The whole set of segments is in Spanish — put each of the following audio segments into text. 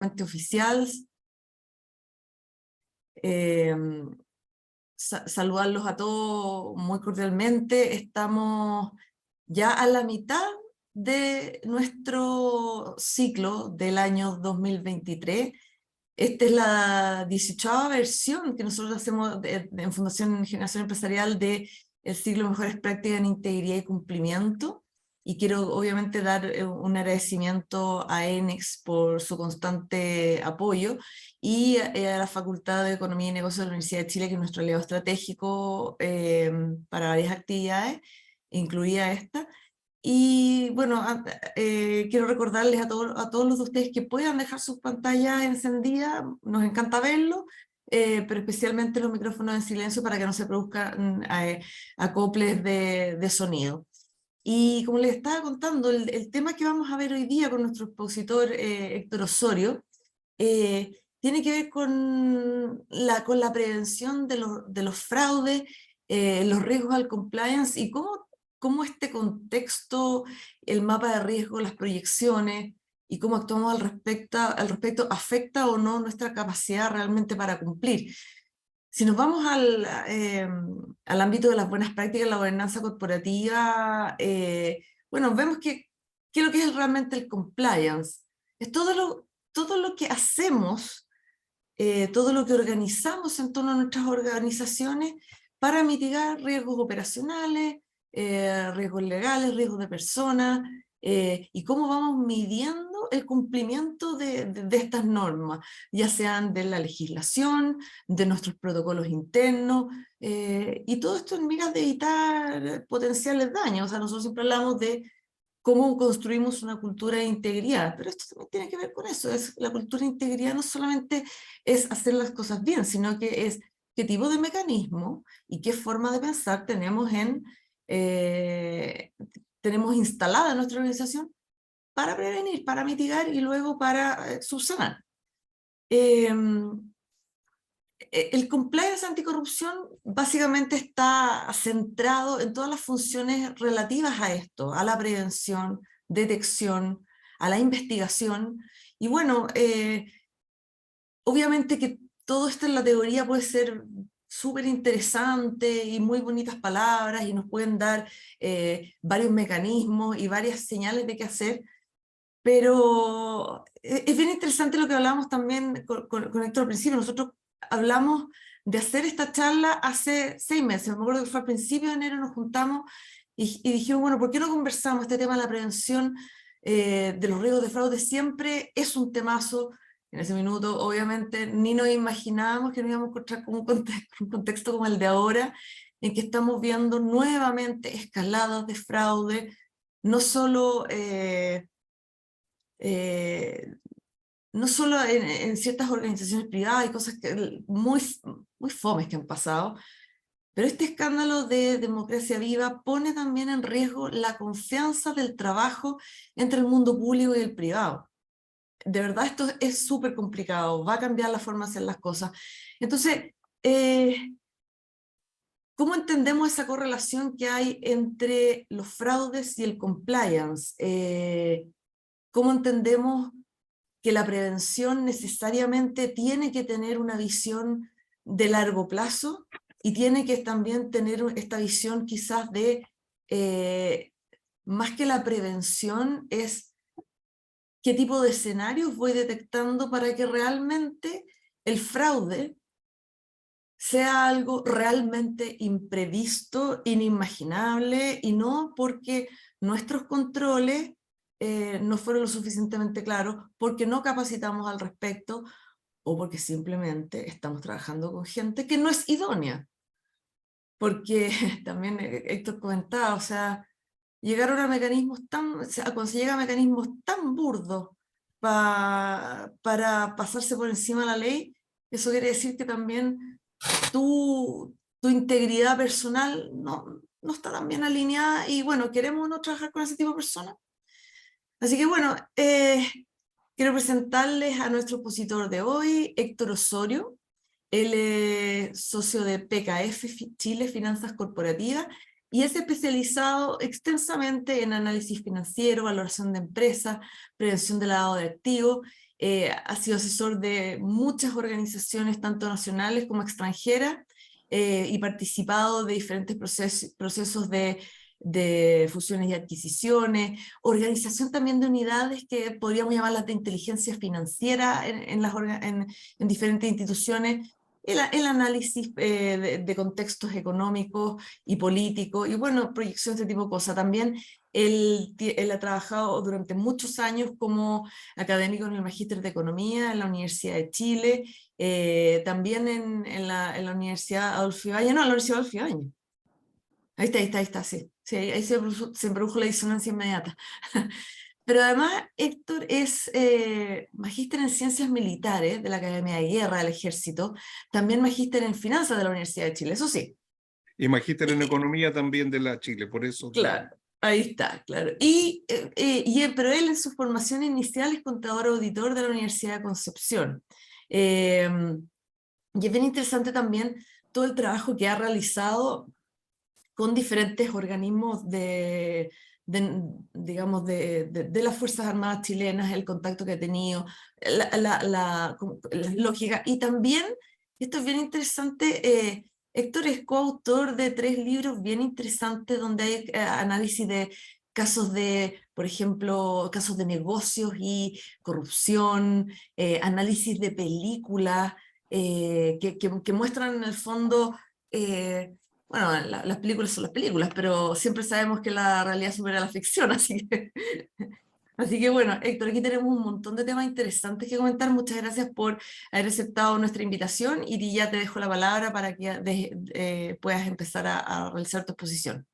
oficial. Saludarlos a todos muy cordialmente. Estamos ya a la mitad de nuestro ciclo del año 2023. Esta es la 18ª versión que nosotros hacemos en Fundación Generación Empresarial de el ciclo Mejores Prácticas en Integridad y Cumplimiento. Y quiero obviamente dar un agradecimiento a ENEX por su constante apoyo y a la Facultad de Economía y Negocios de la Universidad de Chile, que es nuestro aliado estratégico para varias actividades, incluida esta. Y bueno, quiero recordarles a todos los de ustedes que puedan dejar sus pantallas encendidas, nos encanta verlo, pero especialmente los micrófonos en silencio para que no se produzcan acoples de sonido. Y como les estaba contando, el tema que vamos a ver hoy día con nuestro expositor Héctor Osorio tiene que ver con la prevención de los fraudes, los riesgos al compliance y cómo este contexto, el mapa de riesgo, las proyecciones y cómo actuamos al respecto afecta o no nuestra capacidad realmente para cumplir. Si nos vamos al ámbito de las buenas prácticas, la gobernanza corporativa, bueno, vemos que es lo que es realmente el compliance. Es todo lo que hacemos, todo lo que organizamos en torno a nuestras organizaciones para mitigar riesgos operacionales, riesgos legales, riesgos de personas, y cómo vamos midiendo el cumplimiento de estas normas, ya sean de la legislación, de nuestros protocolos internos, y todo esto en miras de evitar potenciales daños. O sea, nosotros siempre hablamos de cómo construimos una cultura de integridad, pero esto también tiene que ver con eso. La cultura de integridad no solamente es hacer las cosas bien, sino que es qué tipo de mecanismo y qué forma de pensar tenemos instalada en nuestra organización para prevenir, para mitigar y luego para subsanar. El compliance anticorrupción básicamente está centrado en todas las funciones relativas a esto, a la prevención, detección, a la investigación. Y bueno, obviamente que todo esto en la teoría puede ser súper interesante y muy bonitas palabras y nos pueden dar varios mecanismos y varias señales de qué hacer, pero es bien interesante lo que hablábamos también con Héctor al principio. Nosotros hablamos de hacer esta charla hace 6 meses, me acuerdo que fue al principio de enero, nos juntamos y dijimos, bueno, ¿por qué no conversamos este tema de la prevención de los riesgos de fraude? Siempre es un temazo. En ese minuto, obviamente, ni nos imaginábamos que nos íbamos a encontrar con un contexto como el de ahora, en que estamos viendo nuevamente escaladas de fraude, no solo no solo en ciertas organizaciones privadas y cosas muy fomes que han pasado, pero este escándalo de Democracia Viva pone también en riesgo la confianza del trabajo entre el mundo público y el privado. De verdad esto es súper complicado, va a cambiar la forma de hacer las cosas. Entonces, ¿cómo entendemos esa correlación que hay entre los fraudes y el compliance? ¿Cómo entendemos que la prevención necesariamente tiene que tener una visión de largo plazo y tiene que también tener esta visión quizás de, más que la prevención, es qué tipo de escenarios voy detectando para que realmente el fraude sea algo realmente imprevisto, inimaginable, y no porque nuestros controles no fueron lo suficientemente claros, porque no capacitamos al respecto, o porque simplemente estamos trabajando con gente que no es idónea. Porque también Héctor comentaba, o sea, llegaron a mecanismos cuando se llega a mecanismos tan burdos para pasarse por encima de la ley, eso quiere decir que también tu integridad personal no está tan bien alineada, y bueno, ¿queremos no trabajar con ese tipo de personas? Así que bueno, quiero presentarles a nuestro expositor de hoy, Héctor Osorio. Él es socio de PKF Chile Finanzas Corporativas y es especializado extensamente en análisis financiero, valoración de empresas, prevención de lavado de activos, ha sido asesor de muchas organizaciones, tanto nacionales como extranjeras, y participado de diferentes procesos de fusiones y adquisiciones, organización también de unidades que podríamos llamarlas de inteligencia financiera en diferentes instituciones, el análisis de contextos económicos y políticos, y bueno, proyecciones de este tipo de cosas. También él ha trabajado durante muchos años como académico en el Magíster de Economía en la Universidad de Chile, también en la Universidad Adolfo Ibáñez, no, en la Universidad Adolfo Ibáñez. Ahí está, sí. Sí, ahí se produjo la disonancia inmediata. Pero además Héctor es magíster en Ciencias Militares de la Academia de Guerra del Ejército, también magíster en Finanzas de la Universidad de Chile, eso sí. Y magíster en Economía también de la Chile, por eso. Claro, ahí está, claro. Pero él en su formación inicial es contador auditor de la Universidad de Concepción. Eh, y es bien interesante también todo el trabajo que ha realizado con diferentes organismos digamos, de las Fuerzas Armadas chilenas, el contacto que ha tenido, la lógica. Y también, esto es bien interesante, Héctor es coautor de 3 libros bien interesantes donde hay análisis de casos de, por ejemplo, casos de negocios y corrupción, análisis de películas que muestran en el fondo... bueno, las películas son las películas, pero siempre sabemos que la realidad supera la ficción, así que bueno, Héctor, aquí tenemos un montón de temas interesantes que comentar. Muchas gracias por haber aceptado nuestra invitación y ya te dejo la palabra para que puedas empezar a realizar tu exposición.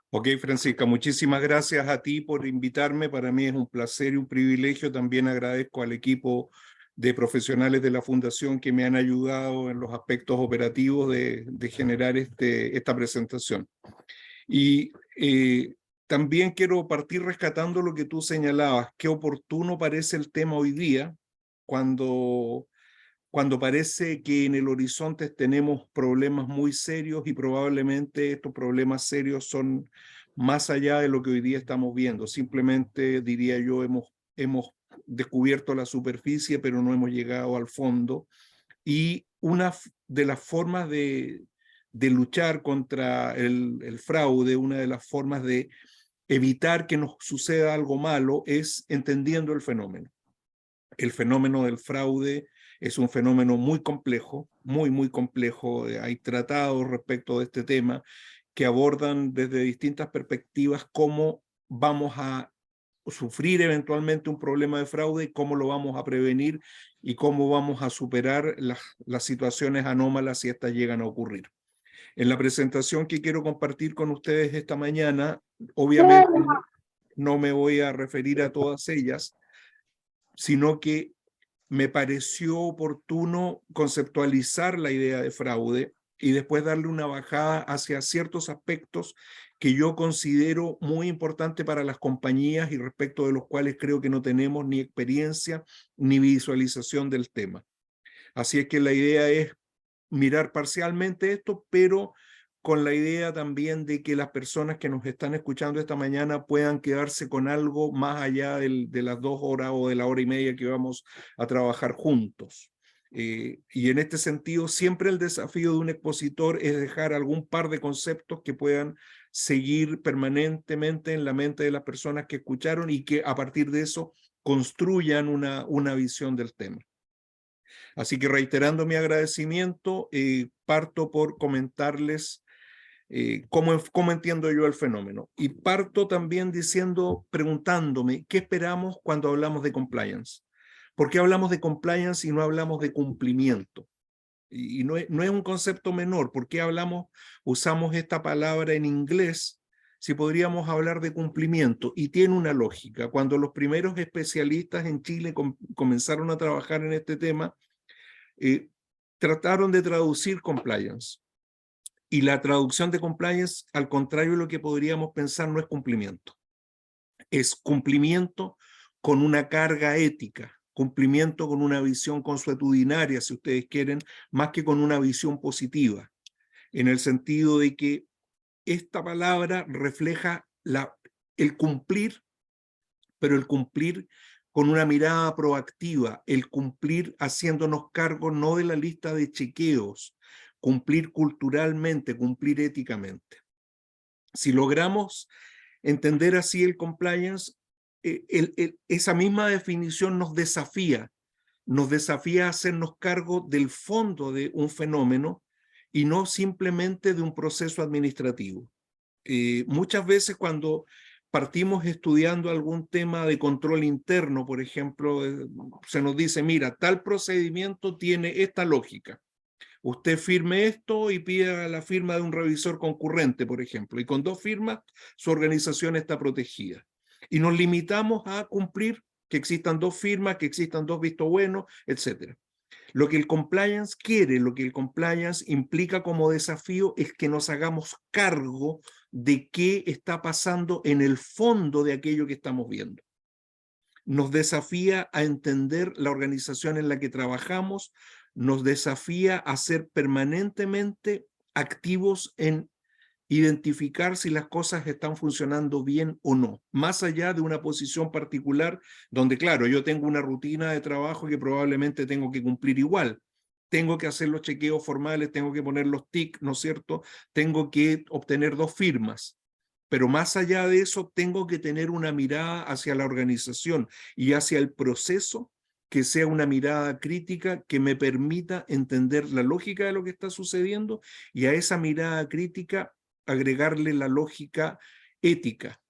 Ok, Francisca, muchísimas gracias a ti por invitarme. Para mí es un placer y un privilegio. También agradezco al equipo de profesionales de la Fundación que me han ayudado en los aspectos operativos de generar esta presentación. Y también quiero partir rescatando lo que tú señalabas, qué oportuno parece el tema hoy día, cuando parece que en el horizonte tenemos problemas muy serios y probablemente estos problemas serios son más allá de lo que hoy día estamos viendo. Simplemente, diría yo, hemos descubierto la superficie, pero no hemos llegado al fondo. Y una de las formas de luchar contra el fraude, una de las formas de evitar que nos suceda algo malo es entendiendo el fenómeno. El fenómeno del fraude es un fenómeno muy complejo, muy complejo. Hay tratados respecto de este tema que abordan desde distintas perspectivas cómo vamos a sufrir eventualmente un problema de fraude, cómo lo vamos a prevenir y cómo vamos a superar las situaciones anómalas si estas llegan a ocurrir. En la presentación que quiero compartir con ustedes esta mañana, obviamente no me voy a referir a todas ellas, sino que me pareció oportuno conceptualizar la idea de fraude y después darle una bajada hacia ciertos aspectos que yo considero muy importantes para las compañías y respecto de los cuales creo que no tenemos ni experiencia ni visualización del tema. Así es que la idea es mirar parcialmente esto, pero con la idea también de que las personas que nos están escuchando esta mañana puedan quedarse con algo más allá de las 2 horas o de la hora y media que vamos a trabajar juntos. Y en este sentido, siempre el desafío de un expositor es dejar algún par de conceptos que puedan seguir permanentemente en la mente de las personas que escucharon y que a partir de eso construyan una visión del tema. Así que reiterando mi agradecimiento, parto por comentarles cómo entiendo yo el fenómeno. Y parto también preguntándome, ¿qué esperamos cuando hablamos de compliance? ¿Por qué hablamos de compliance y no hablamos de cumplimiento? Y no es un concepto menor. ¿Por qué usamos esta palabra en inglés si podríamos hablar de cumplimiento? Y tiene una lógica. Cuando los primeros especialistas en Chile comenzaron a trabajar en este tema, trataron de traducir compliance. Y la traducción de compliance, al contrario de lo que podríamos pensar, no es cumplimiento. Es cumplimiento con una carga ética, cumplimiento con una visión consuetudinaria, si ustedes quieren, más que con una visión positiva, en el sentido de que esta palabra refleja el cumplir, pero el cumplir con una mirada proactiva, el cumplir haciéndonos cargo no de la lista de chequeos, cumplir culturalmente, cumplir éticamente. Si logramos entender así el compliance, esa misma definición nos desafía a hacernos cargo del fondo de un fenómeno y no simplemente de un proceso administrativo. Muchas veces cuando partimos estudiando algún tema de control interno, por ejemplo, se nos dice, mira, tal procedimiento tiene esta lógica. Usted firme esto y pida la firma de un revisor concurrente, por ejemplo, y con 2 firmas su organización está protegida. Y nos limitamos a cumplir que existan 2 firmas, que existan 2 vistos buenos, etc. Lo que el compliance quiere, lo que el compliance implica como desafío es que nos hagamos cargo de qué está pasando en el fondo de aquello que estamos viendo. Nos desafía a entender la organización en la que trabajamos, nos desafía a ser permanentemente activos en identificar si las cosas están funcionando bien o no, más allá de una posición particular donde, claro, yo tengo una rutina de trabajo que probablemente tengo que cumplir igual. Tengo que hacer los chequeos formales, tengo que poner los TIC, ¿no es cierto? Tengo que obtener 2 firmas. Pero más allá de eso, tengo que tener una mirada hacia la organización y hacia el proceso que sea una mirada crítica que me permita entender la lógica de lo que está sucediendo y a esa mirada crítica agregarle la lógica ética.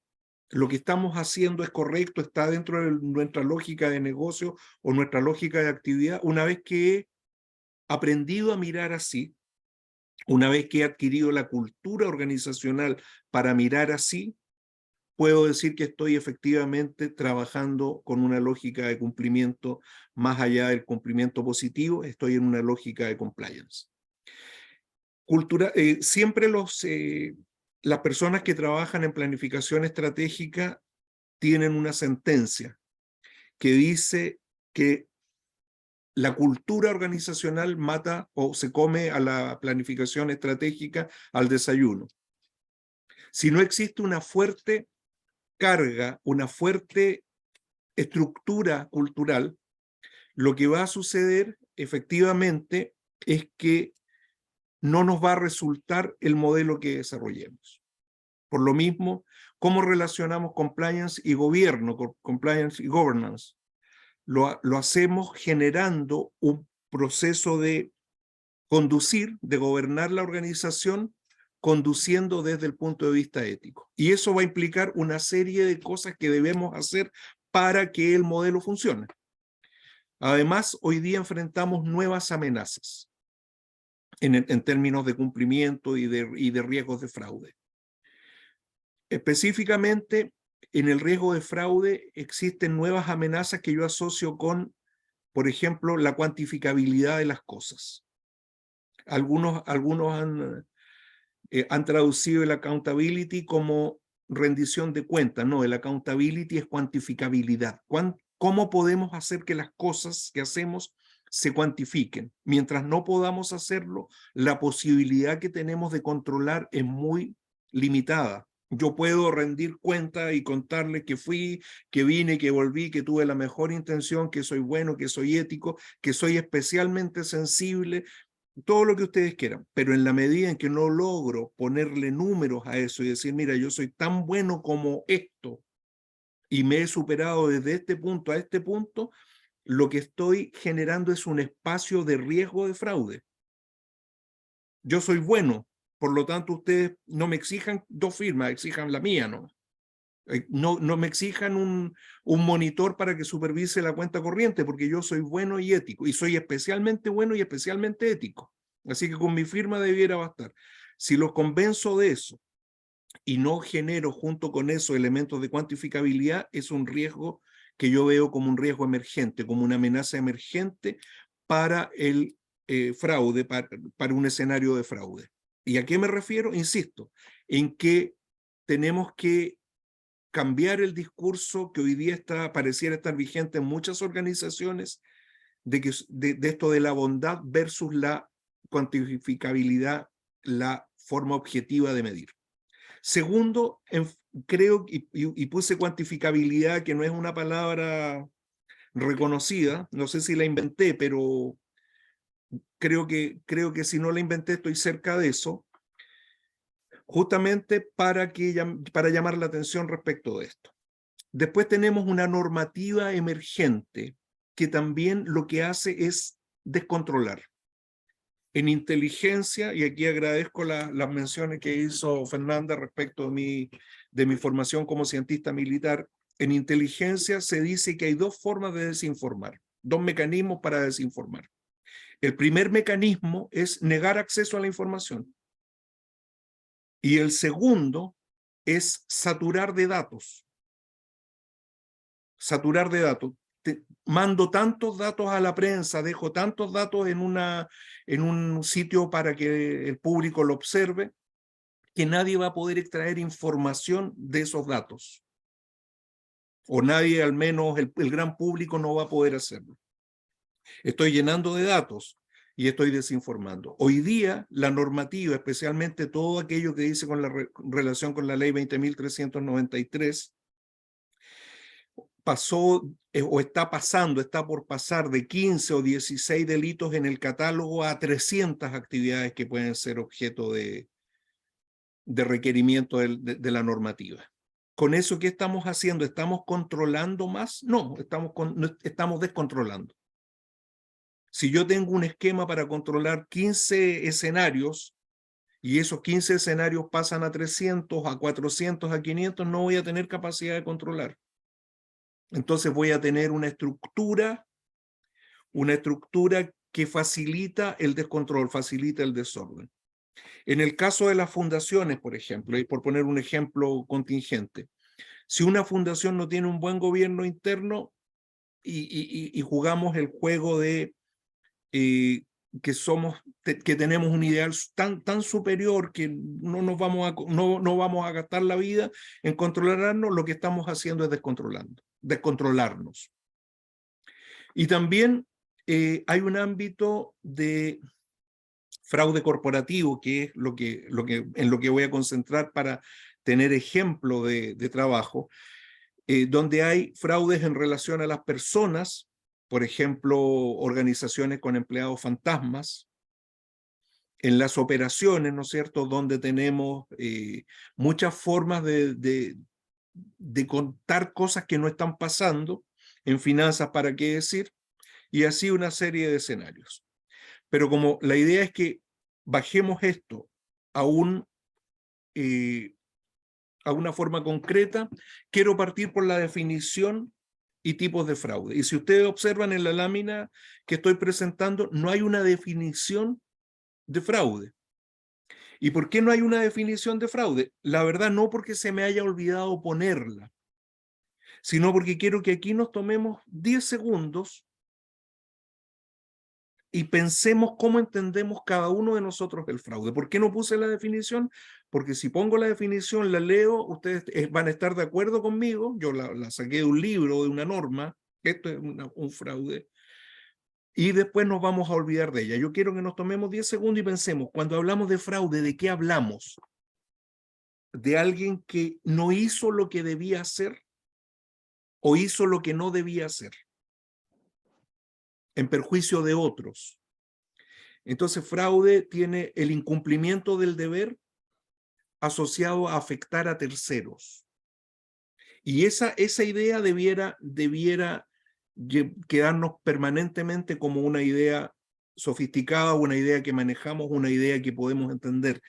Lo que estamos haciendo es correcto, está dentro de nuestra lógica de negocio o nuestra lógica de actividad. Una vez que he aprendido a mirar así, una vez que he adquirido la cultura organizacional para mirar así, puedo decir que estoy efectivamente trabajando con una lógica de cumplimiento más allá del cumplimiento positivo, estoy en una lógica de compliance. Siempre las personas que trabajan en planificación estratégica tienen una sentencia que dice que la cultura organizacional mata o se come a la planificación estratégica al desayuno. Si no existe una fuerte carga, una fuerte estructura cultural, lo que va a suceder efectivamente es que no nos va a resultar el modelo que desarrollemos. Por lo mismo, ¿cómo relacionamos compliance y gobierno, compliance y governance? Lo hacemos generando un proceso de conducir, de gobernar la organización, conduciendo desde el punto de vista ético. Y eso va a implicar una serie de cosas que debemos hacer para que el modelo funcione. Además, hoy día enfrentamos nuevas amenazas en términos de cumplimiento y de riesgos de fraude. Específicamente, en el riesgo de fraude existen nuevas amenazas que yo asocio con, por ejemplo, la cuantificabilidad de las cosas. Algunos han traducido el accountability como rendición de cuentas. No, el accountability es cuantificabilidad. ¿Cómo podemos hacer que las cosas que hacemos se cuantifiquen? Mientras no podamos hacerlo, la posibilidad que tenemos de controlar es muy limitada. Yo puedo rendir cuenta y contarle que fui, que vine, que volví, que tuve la mejor intención, que soy bueno, que soy ético, que soy especialmente sensible, todo lo que ustedes quieran, pero en la medida en que no logro ponerle números a eso y decir, mira, yo soy tan bueno como esto y me he superado desde este punto a este punto, lo que estoy generando es un espacio de riesgo de fraude. Yo soy bueno, por lo tanto ustedes no me exijan 2 firmas, exijan la mía, ¿no? No me exijan un monitor para que supervise la cuenta corriente, porque yo soy bueno y ético, y soy especialmente bueno y especialmente ético. Así que con mi firma debiera bastar. Si los convenzo de eso y no genero junto con eso elementos de cuantificabilidad, es un riesgo que yo veo como un riesgo emergente, como una amenaza emergente para el fraude, para un escenario de fraude. ¿Y a qué me refiero? Insisto, en que tenemos que cambiar el discurso que hoy día pareciera estar vigente en muchas organizaciones de esto de la bondad versus la cuantificabilidad, la forma objetiva de medir. Segundo, creo, y puse cuantificabilidad, que no es una palabra reconocida, no sé si la inventé, pero creo que si no la inventé estoy cerca de eso, justamente para llamar la atención respecto de esto. Después tenemos una normativa emergente que también lo que hace es descontrolar. En inteligencia, y aquí agradezco las menciones que hizo Fernanda respecto de mi formación como cientista militar, en inteligencia se dice que hay dos formas de desinformar, dos mecanismos para desinformar. El primer mecanismo es negar acceso a la información. Y el segundo es saturar de datos. Saturar de datos. Mando tantos datos a la prensa, dejo tantos datos en un sitio para que el público lo observe, que nadie va a poder extraer información de esos datos. O nadie, al menos el gran público, no va a poder hacerlo. Estoy llenando de datos y estoy desinformando. Hoy día, la normativa, especialmente todo aquello que dice con la relación con la ley 20.393, pasó o está por pasar de 15 o 16 delitos en el catálogo a 300 actividades que pueden ser objeto de requerimiento de la normativa. ¿Con eso qué estamos haciendo? ¿Estamos controlando más? No, estamos descontrolando. Si yo tengo un esquema para controlar 15 escenarios y esos 15 escenarios pasan a 300, a 400, a 500, no voy a tener capacidad de controlar. Entonces voy a tener una estructura que facilita el descontrol, facilita el desorden. En el caso de las fundaciones, por ejemplo, y por poner un ejemplo contingente, si una fundación no tiene un buen gobierno interno y jugamos el juego de que tenemos un ideal tan superior que no vamos a gastar la vida en controlarnos, lo que estamos haciendo es descontrolarnos. Y también hay un ámbito de fraude corporativo, que es en lo que voy a concentrar para tener ejemplo de trabajo, donde hay fraudes en relación a las personas, por ejemplo, organizaciones con empleados fantasmas, en las operaciones, ¿no es cierto?, donde tenemos muchas formas de contar cosas que no están pasando, en finanzas, ¿para qué decir? Y así una serie de escenarios. Pero como la idea es que bajemos esto a una forma concreta, quiero partir por la definición y tipos de fraude. Y si ustedes observan en la lámina que estoy presentando, no hay una definición de fraude. ¿Y por qué no hay una definición de fraude? La verdad, no porque se me haya olvidado ponerla, sino porque quiero que aquí nos tomemos 10 segundos y pensemos cómo entendemos cada uno de nosotros el fraude. ¿Por qué no puse la definición? Porque si pongo la definición, la leo, ustedes van a estar de acuerdo conmigo, yo la saqué de un libro, de una norma, esto es un fraude, y después nos vamos a olvidar de ella. Yo quiero que nos tomemos 10 segundos y pensemos, cuando hablamos de fraude, ¿de qué hablamos? ¿De alguien que no hizo lo que debía hacer o hizo lo que no debía hacer en perjuicio de otros? Entonces, fraude tiene el incumplimiento del deber asociado a afectar a terceros. Y esa idea debiera quedarnos permanentemente como una idea sofisticada, una idea que manejamos, una idea que podemos entender.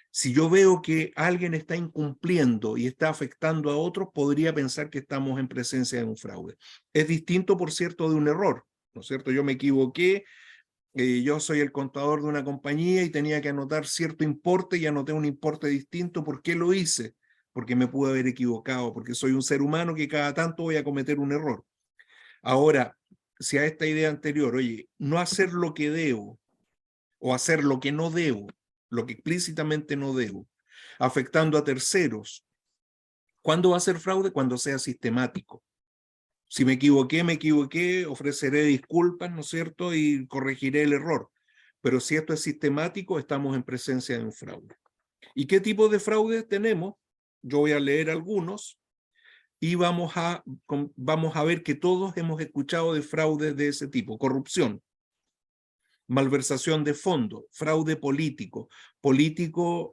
Si yo veo que alguien está incumpliendo y está afectando a otros, podría pensar que estamos en presencia de un fraude. Es distinto, por cierto, de un error, ¿no es cierto? Yo me equivoqué, yo soy el contador de una compañía y tenía que anotar cierto importe y anoté un importe distinto. ¿Por qué lo hice? Porque me pude haber equivocado, porque soy un ser humano que cada tanto voy a cometer un error. Ahora, si a esta idea anterior, oye, no hacer lo que debo o hacer lo que no debo, lo que explícitamente no debo, afectando a terceros, ¿cuándo va a ser fraude? Cuando sea sistemático. Si me equivoqué, ofreceré disculpas, ¿no es cierto? Y corregiré el error. Pero si esto es sistemático, estamos en presencia de un fraude. ¿Y qué tipo de fraudes tenemos? Yo voy a leer algunos. y vamos a ver que todos hemos escuchado de fraudes de ese tipo: corrupción, malversación de fondos, fraude político,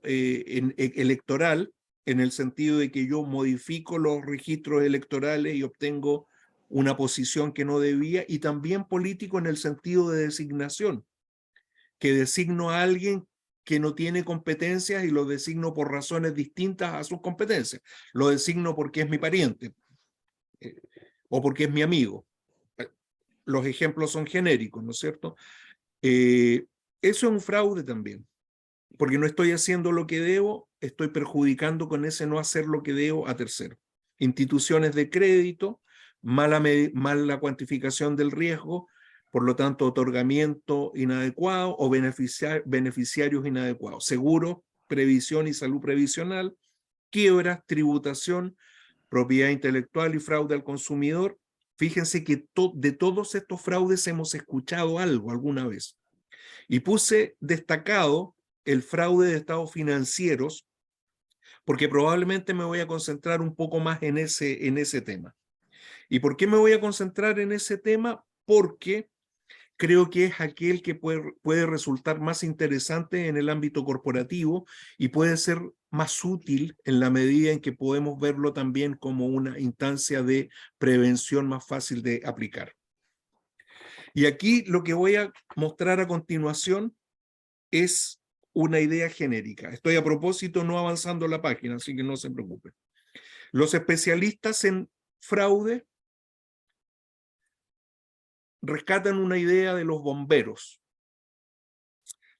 electoral, en el sentido de que yo modifico los registros electorales y obtengo una posición que no debía, y también político en el sentido de designación, que designo a alguien que no tiene competencias y lo designo por razones distintas a sus competencias. Lo designo porque es mi pariente o porque es mi amigo. Los ejemplos son genéricos, ¿no es cierto? Eso es un fraude también, porque no estoy haciendo lo que debo, estoy perjudicando con ese no hacer lo que debo a terceros. Instituciones de crédito, mala cuantificación del riesgo, por lo tanto otorgamiento inadecuado o beneficiarios inadecuados, seguro, previsión y salud previsional, quiebras, tributación, propiedad intelectual y fraude al consumidor. Fíjense que de todos estos fraudes hemos escuchado algo alguna vez. Y puse destacado el fraude de estados financieros, porque probablemente me voy a concentrar un poco más en ese tema. ¿Y por qué me voy a concentrar en ese tema? Porque creo que es aquel que puede resultar más interesante en el ámbito corporativo y puede ser más útil en la medida en que podemos verlo también como una instancia de prevención más fácil de aplicar. Y aquí lo que voy a mostrar a continuación es una idea genérica. Estoy a propósito no avanzando la página, así que no se preocupen. Los especialistas en fraude rescatan una idea de los bomberos.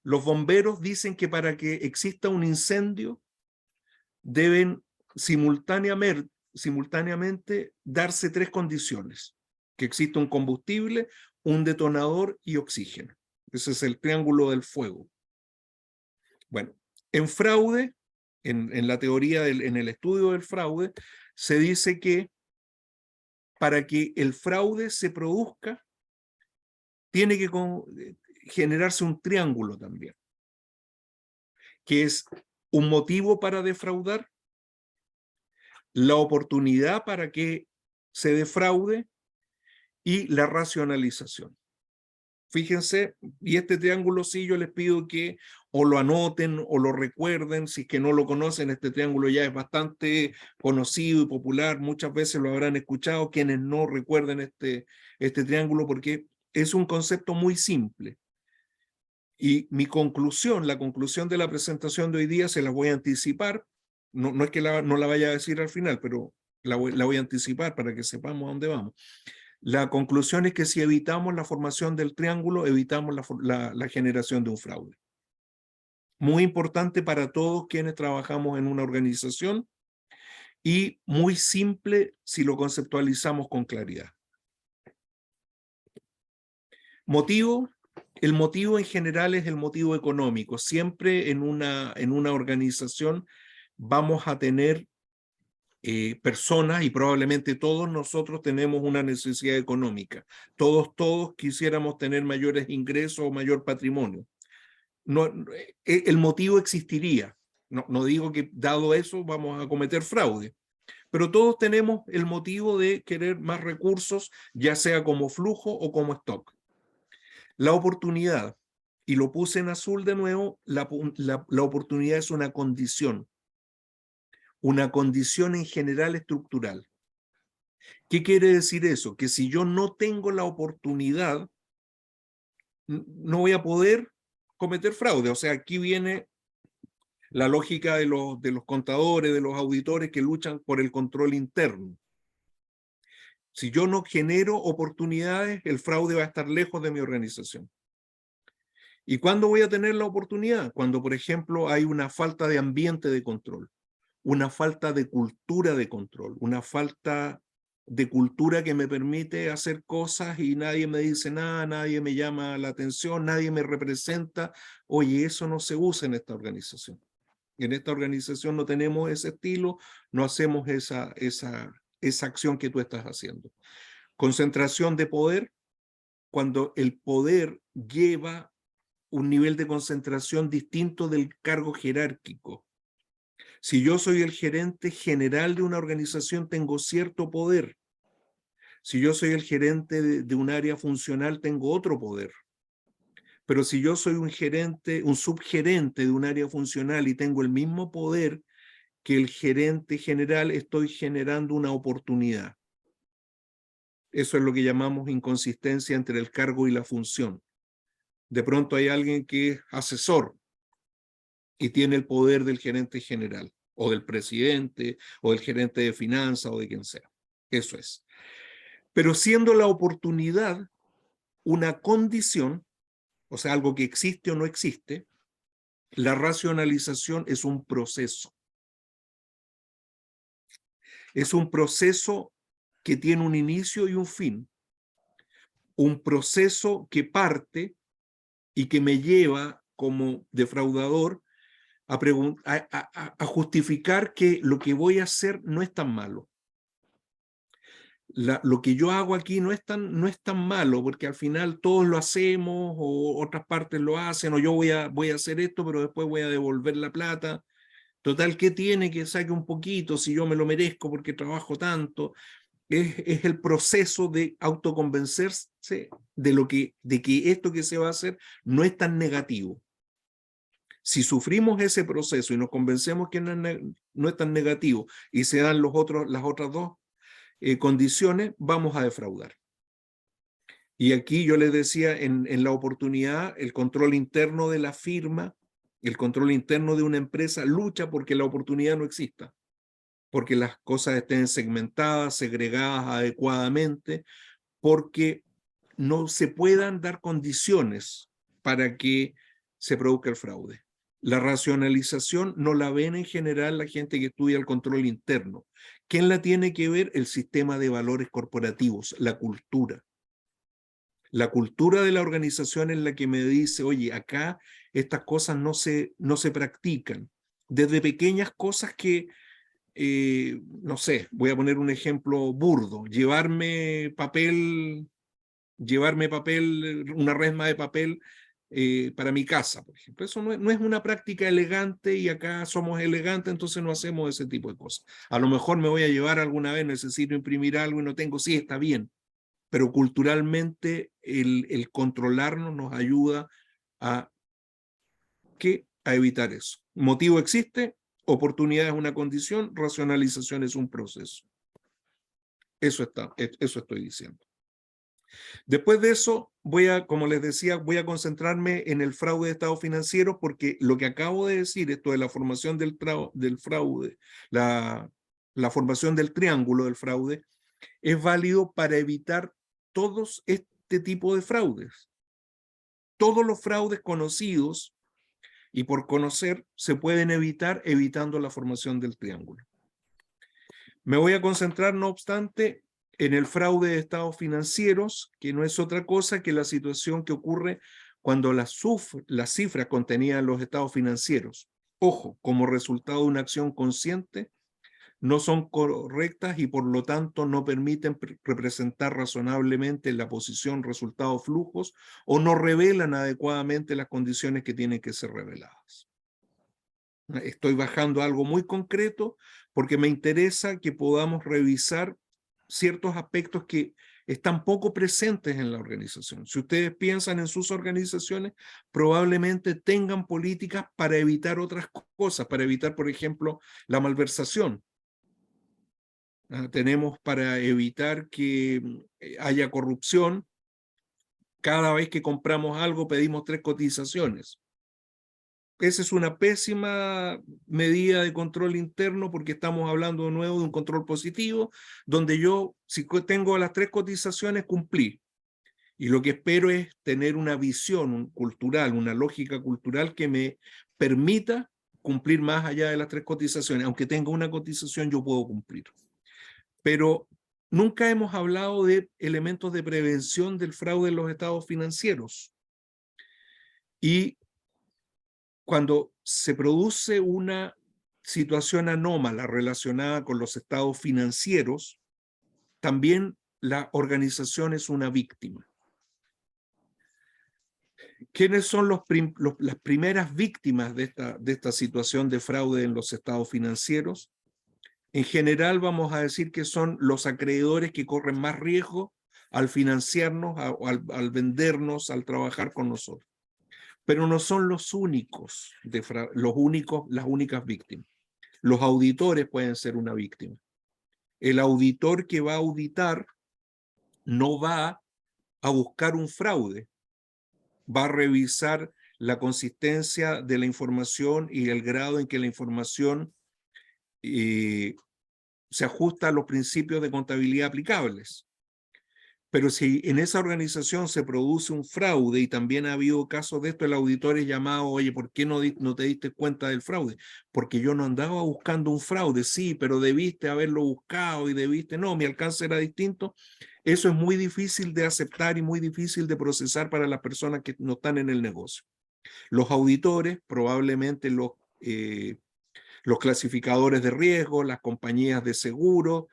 Los bomberos dicen que para que exista un incendio deben simultáneamente darse tres condiciones: que exista un combustible, un detonador y oxígeno. Ese es el triángulo del fuego. Bueno, en fraude, en la teoría, en el estudio del fraude, se dice que para que el fraude se produzca, tiene que generarse un triángulo también, que es un motivo para defraudar, la oportunidad para que se defraude y la racionalización. Fíjense, y este triángulo sí yo les pido que o lo anoten o lo recuerden. Si es que no lo conocen, este triángulo ya es bastante conocido y popular, muchas veces lo habrán escuchado. Quienes no recuerden este triángulo, porque es un concepto muy simple. Y mi conclusión, la conclusión de la presentación de hoy día, se la voy a anticipar. No es que no la vaya a decir al final, pero la voy a anticipar para que sepamos a dónde vamos. La conclusión es que si evitamos la formación del triángulo, evitamos la generación de un fraude. Muy importante para todos quienes trabajamos en una organización y muy simple si lo conceptualizamos con claridad. Motivo. El motivo en general es el motivo económico. Siempre en una organización vamos a tener personas, y probablemente todos nosotros tenemos una necesidad económica. Todos quisiéramos tener mayores ingresos o mayor patrimonio. El motivo existiría. No digo que dado eso vamos a cometer fraude, pero todos tenemos el motivo de querer más recursos, ya sea como flujo o como stock. La oportunidad, y lo puse en azul de nuevo, la oportunidad es una condición en general estructural. ¿Qué quiere decir eso? Que si yo no tengo la oportunidad, no voy a poder cometer fraude. O sea, aquí viene la lógica de los contadores, de los auditores que luchan por el control interno. Si yo no genero oportunidades, el fraude va a estar lejos de mi organización. ¿Y cuándo voy a tener la oportunidad? Cuando, por ejemplo, hay una falta de ambiente de control, una falta de cultura de control, una falta de cultura que me permite hacer cosas y nadie me dice nada, nadie me llama la atención, nadie me representa. Oye, eso no se usa en esta organización. En esta organización no tenemos ese estilo, no hacemos esa acción que tú estás haciendo. Concentración de poder, cuando el poder lleva un nivel de concentración distinto del cargo jerárquico. Si yo soy el gerente general de una organización, tengo cierto poder. Si yo soy el gerente de un área funcional, tengo otro poder. Pero si yo soy un gerente, un subgerente de un área funcional y tengo el mismo poder que el gerente general, estoy generando una oportunidad. Eso es lo que llamamos inconsistencia entre el cargo y la función. De pronto hay alguien que es asesor y tiene el poder del gerente general, o del presidente, o del gerente de finanzas, o de quien sea. Eso es. Pero siendo la oportunidad una condición, o sea, algo que existe o no existe, la racionalización es un proceso. Es un proceso que tiene un inicio y un fin. Un proceso que parte y que me lleva como defraudador a justificar que lo que voy a hacer no es tan malo. Lo que yo hago aquí no es tan malo, porque al final todos lo hacemos, o otras partes lo hacen, o yo voy a hacer esto, pero después voy a devolver la plata. Total, ¿qué tiene que saque un poquito si yo me lo merezco porque trabajo tanto? Es el proceso de autoconvencerse de que esto que se va a hacer no es tan negativo. Si sufrimos ese proceso y nos convencemos que no es tan negativo y se dan las otras dos condiciones, vamos a defraudar. Y aquí yo les decía, en la oportunidad, el control interno de la firma, el control interno de una empresa lucha porque la oportunidad no exista, porque las cosas estén segmentadas, segregadas adecuadamente, porque no se puedan dar condiciones para que se produzca el fraude. La racionalización no la ven en general la gente que estudia el control interno. ¿Quién la tiene que ver? El sistema de valores corporativos, la cultura. La cultura de la organización es la que me dice, oye, acá estas cosas no se practican. Desde pequeñas cosas que, no sé, voy a poner un ejemplo burdo, llevarme papel, una resma de papel para mi casa, por ejemplo. Eso no es una práctica elegante y acá somos elegantes, entonces no hacemos ese tipo de cosas. A lo mejor me voy a llevar alguna vez, necesito imprimir algo y no tengo, sí, está bien, pero culturalmente el controlarnos nos ayuda a evitar eso. Motivo existe, oportunidad es una condición, racionalización es un proceso. Eso estoy diciendo. Después de eso, como les decía, voy a concentrarme en el fraude de estados financieros, porque lo que acabo de decir, esto de la formación del fraude, la formación del triángulo del fraude, es válido para evitar todos este tipo de fraudes. Todos los fraudes conocidos y por conocer se pueden evitar evitando la formación del triángulo. Me voy a concentrar, no obstante, en el fraude de estados financieros, que no es otra cosa que la situación que ocurre cuando las cifras contenidas en los estados financieros, ojo, como resultado de una acción consciente, no son correctas y por lo tanto no permiten representar razonablemente la posición, resultados, flujos, o no revelan adecuadamente las condiciones que tienen que ser reveladas. Estoy bajando algo muy concreto porque me interesa que podamos revisar ciertos aspectos que están poco presentes en la organización. Si ustedes piensan en sus organizaciones, probablemente tengan políticas para evitar otras cosas, para evitar, por ejemplo, la malversación. Tenemos para evitar que haya corrupción. Cada vez que compramos algo pedimos 3 cotizaciones. Esa es una pésima medida de control interno, porque estamos hablando de nuevo de un control positivo, donde yo, si tengo las 3 cotizaciones, cumplí. Y lo que espero es tener una visión cultural, una lógica cultural que me permita cumplir más allá de las 3 cotizaciones. Aunque tenga una cotización, yo puedo cumplir. Pero nunca hemos hablado de elementos de prevención del fraude en los estados financieros. Y cuando se produce una situación anómala relacionada con los estados financieros, también la organización es una víctima. ¿Quiénes son las primeras víctimas de esta situación de fraude en los estados financieros? En general vamos a decir que son los acreedores que corren más riesgo al financiarnos, al vendernos, al trabajar con nosotros. Pero no son los únicos, las únicas víctimas. Los auditores pueden ser una víctima. El auditor que va a auditar no va a buscar un fraude, va a revisar la consistencia de la información y el grado en que la información se ajusta a los principios de contabilidad aplicables. Pero si en esa organización se produce un fraude, y también ha habido casos de esto, el auditor es llamado, oye, ¿por qué no te diste cuenta del fraude? Porque yo no andaba buscando un fraude, sí, pero debiste haberlo buscado y debiste, no, mi alcance era distinto. Eso es muy difícil de aceptar y muy difícil de procesar para las personas que no están en el negocio. Los auditores, probablemente los clasificadores de riesgo, las compañías de seguro,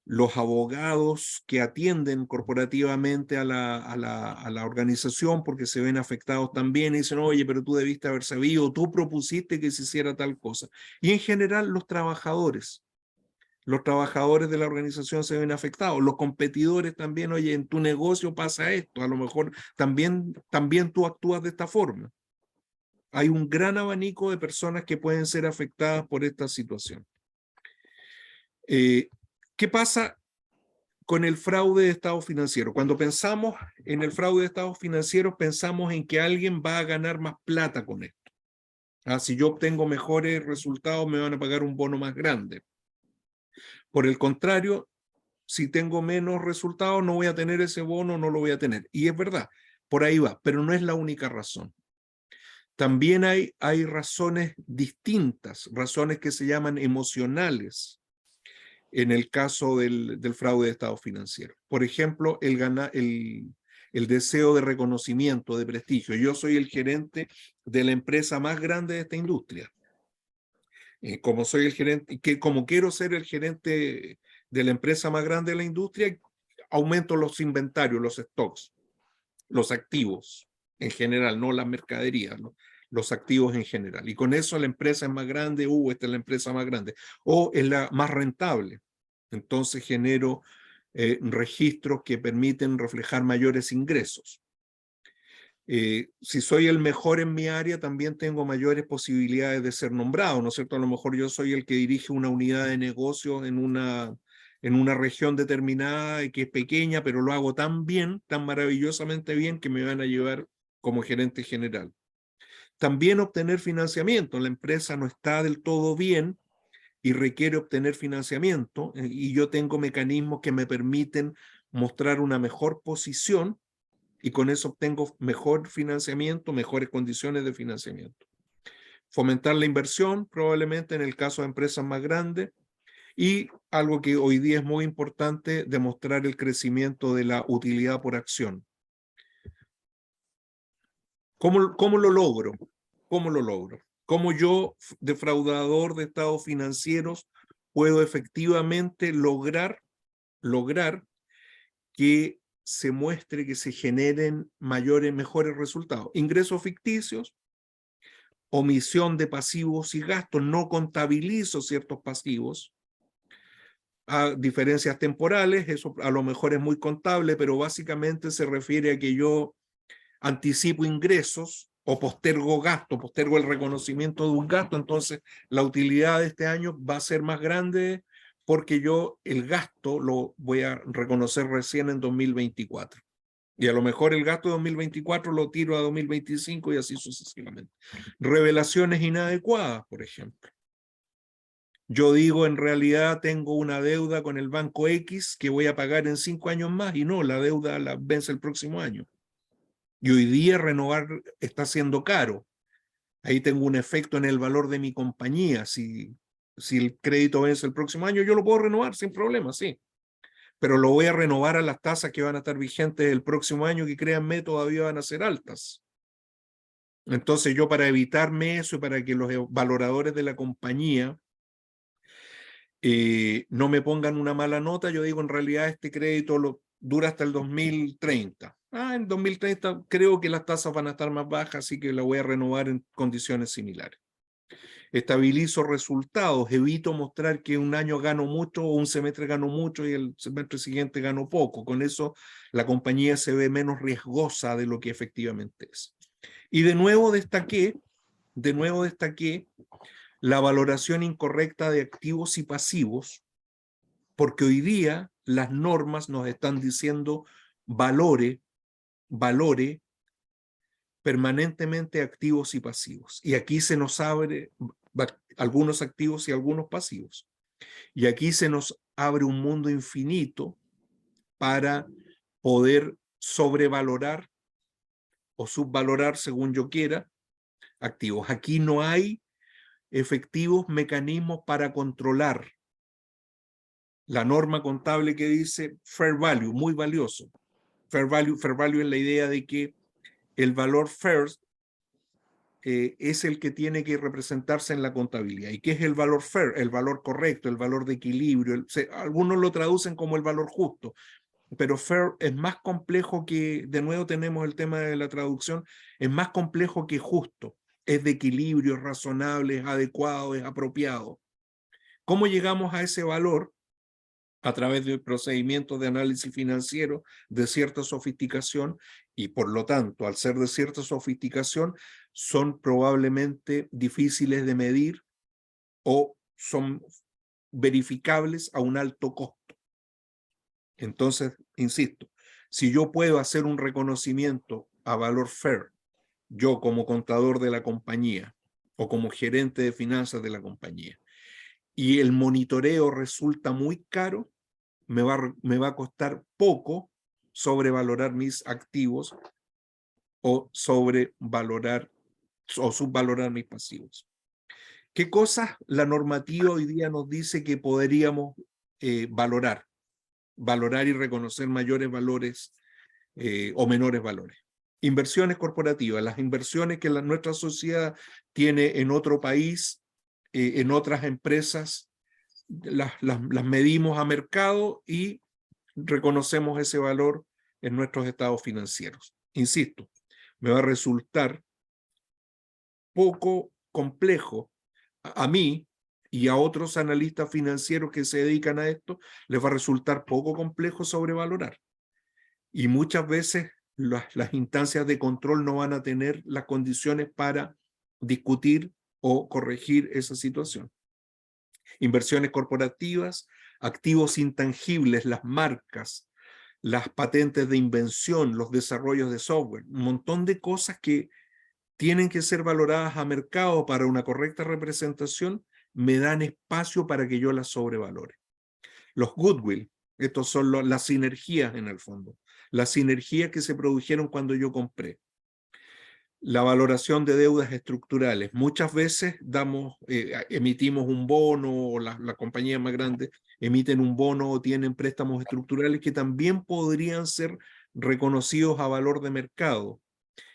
los abogados que atienden corporativamente a la organización porque se ven afectados también y dicen, oye, pero tú debiste haber sabido, tú propusiste que se hiciera tal cosa. Y en general los trabajadores de la organización se ven afectados, los competidores también, oye, en tu negocio pasa esto, a lo mejor también tú actúas de esta forma. Hay un gran abanico de personas que pueden ser afectadas por esta situación. ¿Qué pasa con el fraude de estados financieros? Cuando pensamos en el fraude de estados financieros, pensamos en que alguien va a ganar más plata con esto. Si yo obtengo mejores resultados, me van a pagar un bono más grande. Por el contrario, si tengo menos resultados, no voy a tener ese bono, no lo voy a tener. Y es verdad, por ahí va, pero no es la única razón. También hay razones distintas, razones que se llaman emocionales en el caso del fraude de estados financieros. Por ejemplo, el deseo de reconocimiento, de prestigio. Yo soy el gerente de la empresa más grande de esta industria. Como soy el gerente, como quiero ser el gerente de la empresa más grande de la industria, aumento los inventarios, los stocks, los activos en general, no las mercaderías, ¿no? Los activos en general. Y con eso la empresa es más grande, esta es la empresa más grande, o es la más rentable. Entonces genero registros que permiten reflejar mayores ingresos. Si soy el mejor en mi área, también tengo mayores posibilidades de ser nombrado, ¿no es cierto? A lo mejor yo soy el que dirige una unidad de negocio en una región determinada y que es pequeña, pero lo hago tan bien, tan maravillosamente bien, que me van a llevar como gerente general. También obtener financiamiento. La empresa no está del todo bien y requiere obtener financiamiento, y yo tengo mecanismos que me permiten mostrar una mejor posición, y con eso obtengo mejor financiamiento, mejores condiciones de financiamiento. Fomentar la inversión, probablemente en el caso de empresas más grandes, y algo que hoy día es muy importante, demostrar el crecimiento de la utilidad por acción. ¿Cómo lo logro? ¿Cómo lo logro? ¿Cómo yo, defraudador de estados financieros, puedo efectivamente lograr que se muestre, que se generen mejores resultados? Ingresos ficticios, omisión de pasivos y gastos, no contabilizo ciertos pasivos, diferencias temporales, eso a lo mejor es muy contable, pero básicamente se refiere a que yo anticipo ingresos o postergo gasto, postergo el reconocimiento de un gasto, entonces la utilidad de este año va a ser más grande porque yo el gasto lo voy a reconocer recién en 2024. Y a lo mejor el gasto de 2024 lo tiro a 2025 y así sucesivamente. Revelaciones inadecuadas, por ejemplo. Yo digo, en realidad tengo una deuda con el banco X que voy a pagar en 5 años más, y no, la deuda la vence el próximo año. Y hoy día renovar está siendo caro. Ahí tengo un efecto en el valor de mi compañía. Si el crédito vence el próximo año, yo lo puedo renovar sin problema, sí. Pero lo voy a renovar a las tasas que van a estar vigentes el próximo año, que créanme, todavía van a ser altas. Entonces yo, para evitarme eso y para que los valoradores de la compañía no me pongan una mala nota, yo digo, en realidad este crédito dura hasta el 2030. En 2030 creo que las tasas van a estar más bajas, así que la voy a renovar en condiciones similares. Estabilizo resultados, evito mostrar que un año gano mucho o un semestre gano mucho y el semestre siguiente gano poco. Con eso la compañía se ve menos riesgosa de lo que efectivamente es. Y de nuevo destaqué la valoración incorrecta de activos y pasivos, porque hoy día las normas nos están diciendo valore permanentemente activos y pasivos. Y aquí se nos abre algunos activos y algunos pasivos. Y aquí se nos abre un mundo infinito para poder sobrevalorar o subvalorar, según yo quiera, activos. Aquí no hay efectivos mecanismos para controlar la norma contable que dice fair value, muy valioso. Fair value es la idea de que el valor fair es el que tiene que representarse en la contabilidad. ¿Y qué es el valor fair? El valor correcto, el valor de equilibrio. Algunos lo traducen como el valor justo, pero fair es más complejo que, de nuevo tenemos el tema de la traducción, es más complejo que justo. Es de equilibrio, es razonable, es adecuado, es apropiado. ¿Cómo llegamos a ese valor? A través de procedimientos de análisis financiero de cierta sofisticación y por lo tanto, al ser de cierta sofisticación, son probablemente difíciles de medir o son verificables a un alto costo. Entonces, insisto, si yo puedo hacer un reconocimiento a valor fair, yo como contador de la compañía o como gerente de finanzas de la compañía, y el monitoreo resulta muy caro, me va a costar poco sobrevalorar mis activos o sobrevalorar o subvalorar mis pasivos. ¿Qué cosas la normativa hoy día nos dice que podríamos valorar y reconocer mayores valores o menores valores? Inversiones corporativas, las inversiones que nuestra sociedad tiene en otro país, en otras empresas, las medimos a mercado y reconocemos ese valor en nuestros estados financieros. Insisto, me va a resultar poco complejo a mí y a otros analistas financieros que se dedican a esto, les va a resultar poco complejo sobrevalorar. Y muchas veces las instancias de control no van a tener las condiciones para discutir o corregir esa situación. Inversiones corporativas, activos intangibles, las marcas, las patentes de invención, los desarrollos de software, un montón de cosas que tienen que ser valoradas a mercado para una correcta representación, me dan espacio para que yo las sobrevalore. Los goodwill, estos son las sinergias en el fondo, las sinergias que se produjeron cuando yo compré. La valoración de deudas estructurales. Muchas veces emitimos un bono o las compañías más grandes emiten un bono o tienen préstamos estructurales que también podrían ser reconocidos a valor de mercado.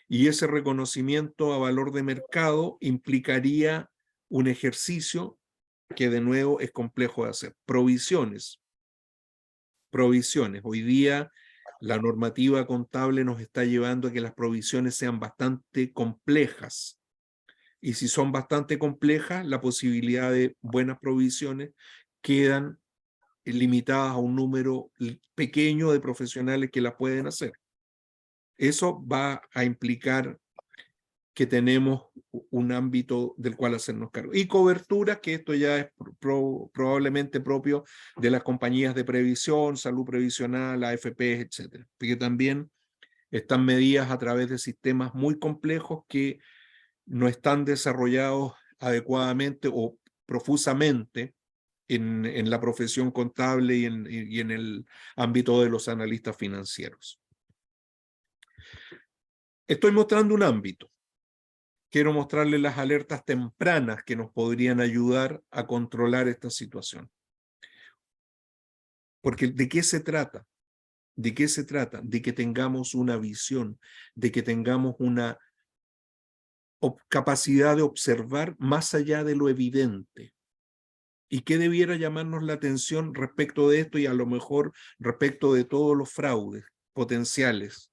Y ese reconocimiento a valor de mercado implicaría un ejercicio que de nuevo es complejo de hacer. Provisiones. Hoy día la normativa contable nos está llevando a que las provisiones sean bastante complejas. Y si son bastante complejas, la posibilidad de buenas provisiones quedan limitadas a un número pequeño de profesionales que las pueden hacer. Eso va a implicar que tenemos un ámbito del cual hacernos cargo. Y coberturas, que esto ya es probablemente propio de las compañías de previsión, salud previsional, AFP, etcétera. Porque también están medidas a través de sistemas muy complejos que no están desarrollados adecuadamente o profusamente en la profesión contable y en el ámbito de los analistas financieros. Estoy mostrando un ámbito. Quiero mostrarles las alertas tempranas que nos podrían ayudar a controlar esta situación. Porque ¿de qué se trata? ¿De qué se trata? De que tengamos una visión, de que tengamos una capacidad de observar más allá de lo evidente. ¿Y qué debiera llamarnos la atención respecto de esto y a lo mejor respecto de todos los fraudes potenciales?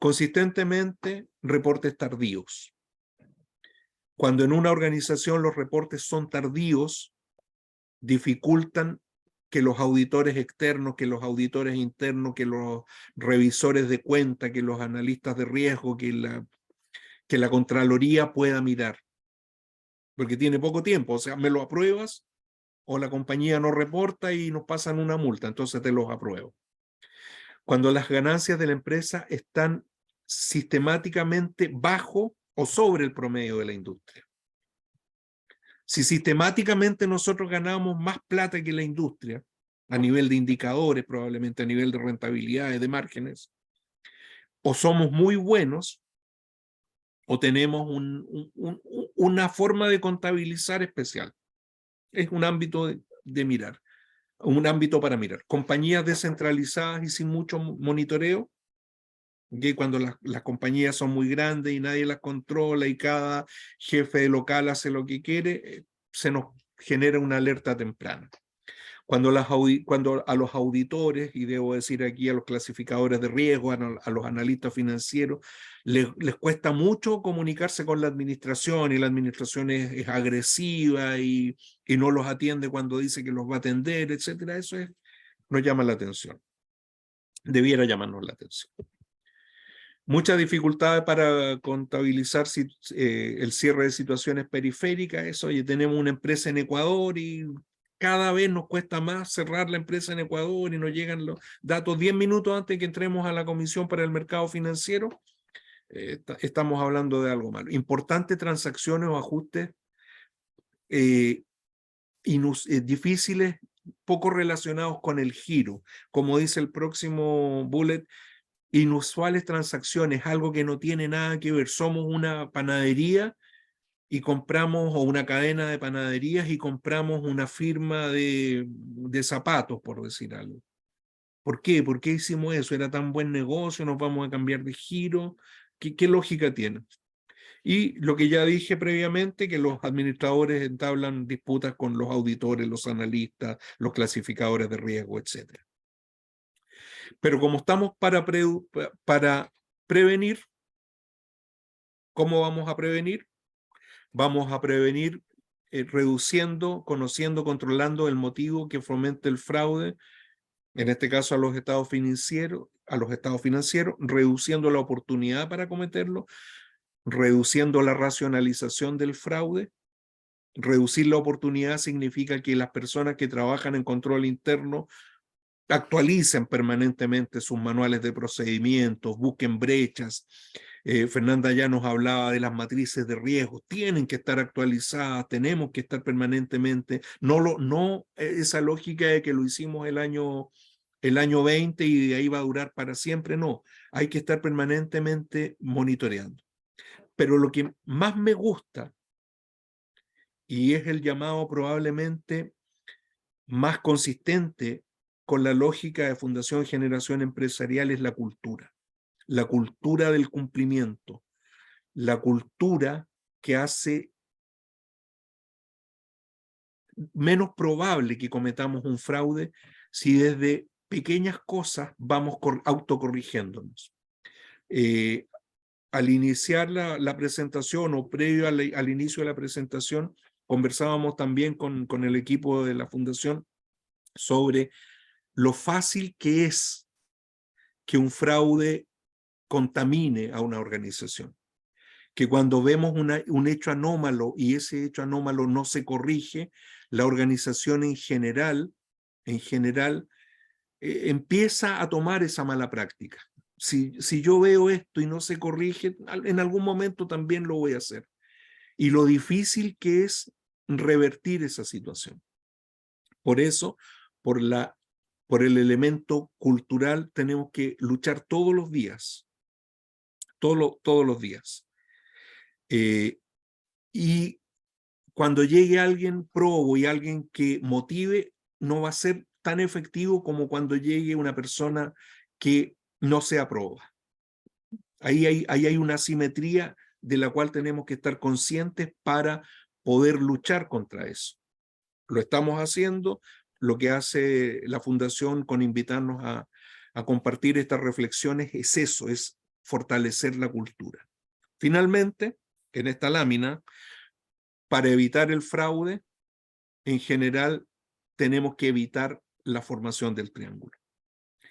Consistentemente, reportes tardíos. Cuando en una organización los reportes son tardíos, dificultan que los auditores externos, que los auditores internos, que los revisores de cuenta, que los analistas de riesgo, que la Contraloría pueda mirar. Porque tiene poco tiempo, o sea, me lo apruebas o la compañía no reporta y nos pasan una multa, entonces te los apruebo. Cuando las ganancias de la empresa están sistemáticamente bajo o sobre el promedio de la industria. Si sistemáticamente nosotros ganamos más plata que la industria, a nivel de indicadores, probablemente a nivel de rentabilidades, de márgenes, o somos muy buenos, o tenemos una forma de contabilizar especial. Es un ámbito de mirar, un ámbito para mirar. Compañías descentralizadas y sin mucho monitoreo, que cuando las compañías son muy grandes y nadie las controla y cada jefe de local hace lo que quiere, se nos genera una alerta temprana. Cuando a los auditores, y debo decir aquí a los clasificadores de riesgo, a los analistas financieros, les cuesta mucho comunicarse con la administración, y la administración es agresiva y no los atiende cuando dice que los va a atender, etcétera. Eso nos llama la atención. Debiera llamarnos la atención. Muchas dificultades para contabilizar el cierre de situaciones periféricas. Eso, oye, tenemos una empresa en Ecuador y cada vez nos cuesta más cerrar la empresa en Ecuador y nos llegan los datos 10 minutos antes que entremos a la Comisión para el Mercado Financiero. Estamos hablando de algo malo. Importantes transacciones o ajustes difíciles, poco relacionados con el giro. Como dice el próximo bullet, inusuales transacciones, algo que no tiene nada que ver. Somos una panadería y compramos, o una cadena de panaderías, y compramos una firma de zapatos, por decir algo. ¿Por qué? ¿Por qué hicimos eso? ¿Era tan buen negocio? ¿Nos vamos a cambiar de giro? ¿Qué lógica tiene? Y lo que ya dije previamente, que los administradores entablan disputas con los auditores, los analistas, los clasificadores de riesgo, etc. Pero como estamos para prevenir, ¿cómo vamos a prevenir? Vamos a prevenir reduciendo, conociendo, controlando el motivo que fomenta el fraude, en este caso a los estados financieros, reduciendo la oportunidad para cometerlo, reduciendo la racionalización del fraude. Reducir la oportunidad significa que las personas que trabajan en control interno actualicen permanentemente sus manuales de procedimientos, busquen brechas. Fernanda ya nos hablaba de las matrices de riesgo, tienen que estar actualizadas, tenemos que estar permanentemente, no esa lógica de que lo hicimos el año 20 y de ahí va a durar para siempre, no, hay que estar permanentemente monitoreando. Pero lo que más me gusta, y es el llamado probablemente más consistente con la lógica de Fundación Generación Empresarial, es la cultura del cumplimiento, la cultura que hace menos probable que cometamos un fraude si desde pequeñas cosas vamos autocorrigiéndonos. Al iniciar la presentación, o previo al inicio de la presentación, conversábamos también con el equipo de la Fundación sobre lo fácil que es que un fraude contamine a una organización. Que cuando vemos un hecho anómalo y ese hecho anómalo no se corrige, la organización en general empieza a tomar esa mala práctica. Si yo veo esto y no se corrige, en algún momento también lo voy a hacer. Y lo difícil que es revertir esa situación. Por eso, por el elemento cultural, tenemos que luchar todos los días. Todos los días. Y cuando llegue alguien probo y alguien que motive, no va a ser tan efectivo como cuando llegue una persona que no sea proba. Ahí hay una asimetría de la cual tenemos que estar conscientes para poder luchar contra eso. Lo estamos haciendo. Lo que hace la Fundación con invitarnos a compartir estas reflexiones es eso, es fortalecer la cultura. Finalmente, en esta lámina, para evitar el fraude, en general tenemos que evitar la formación del triángulo.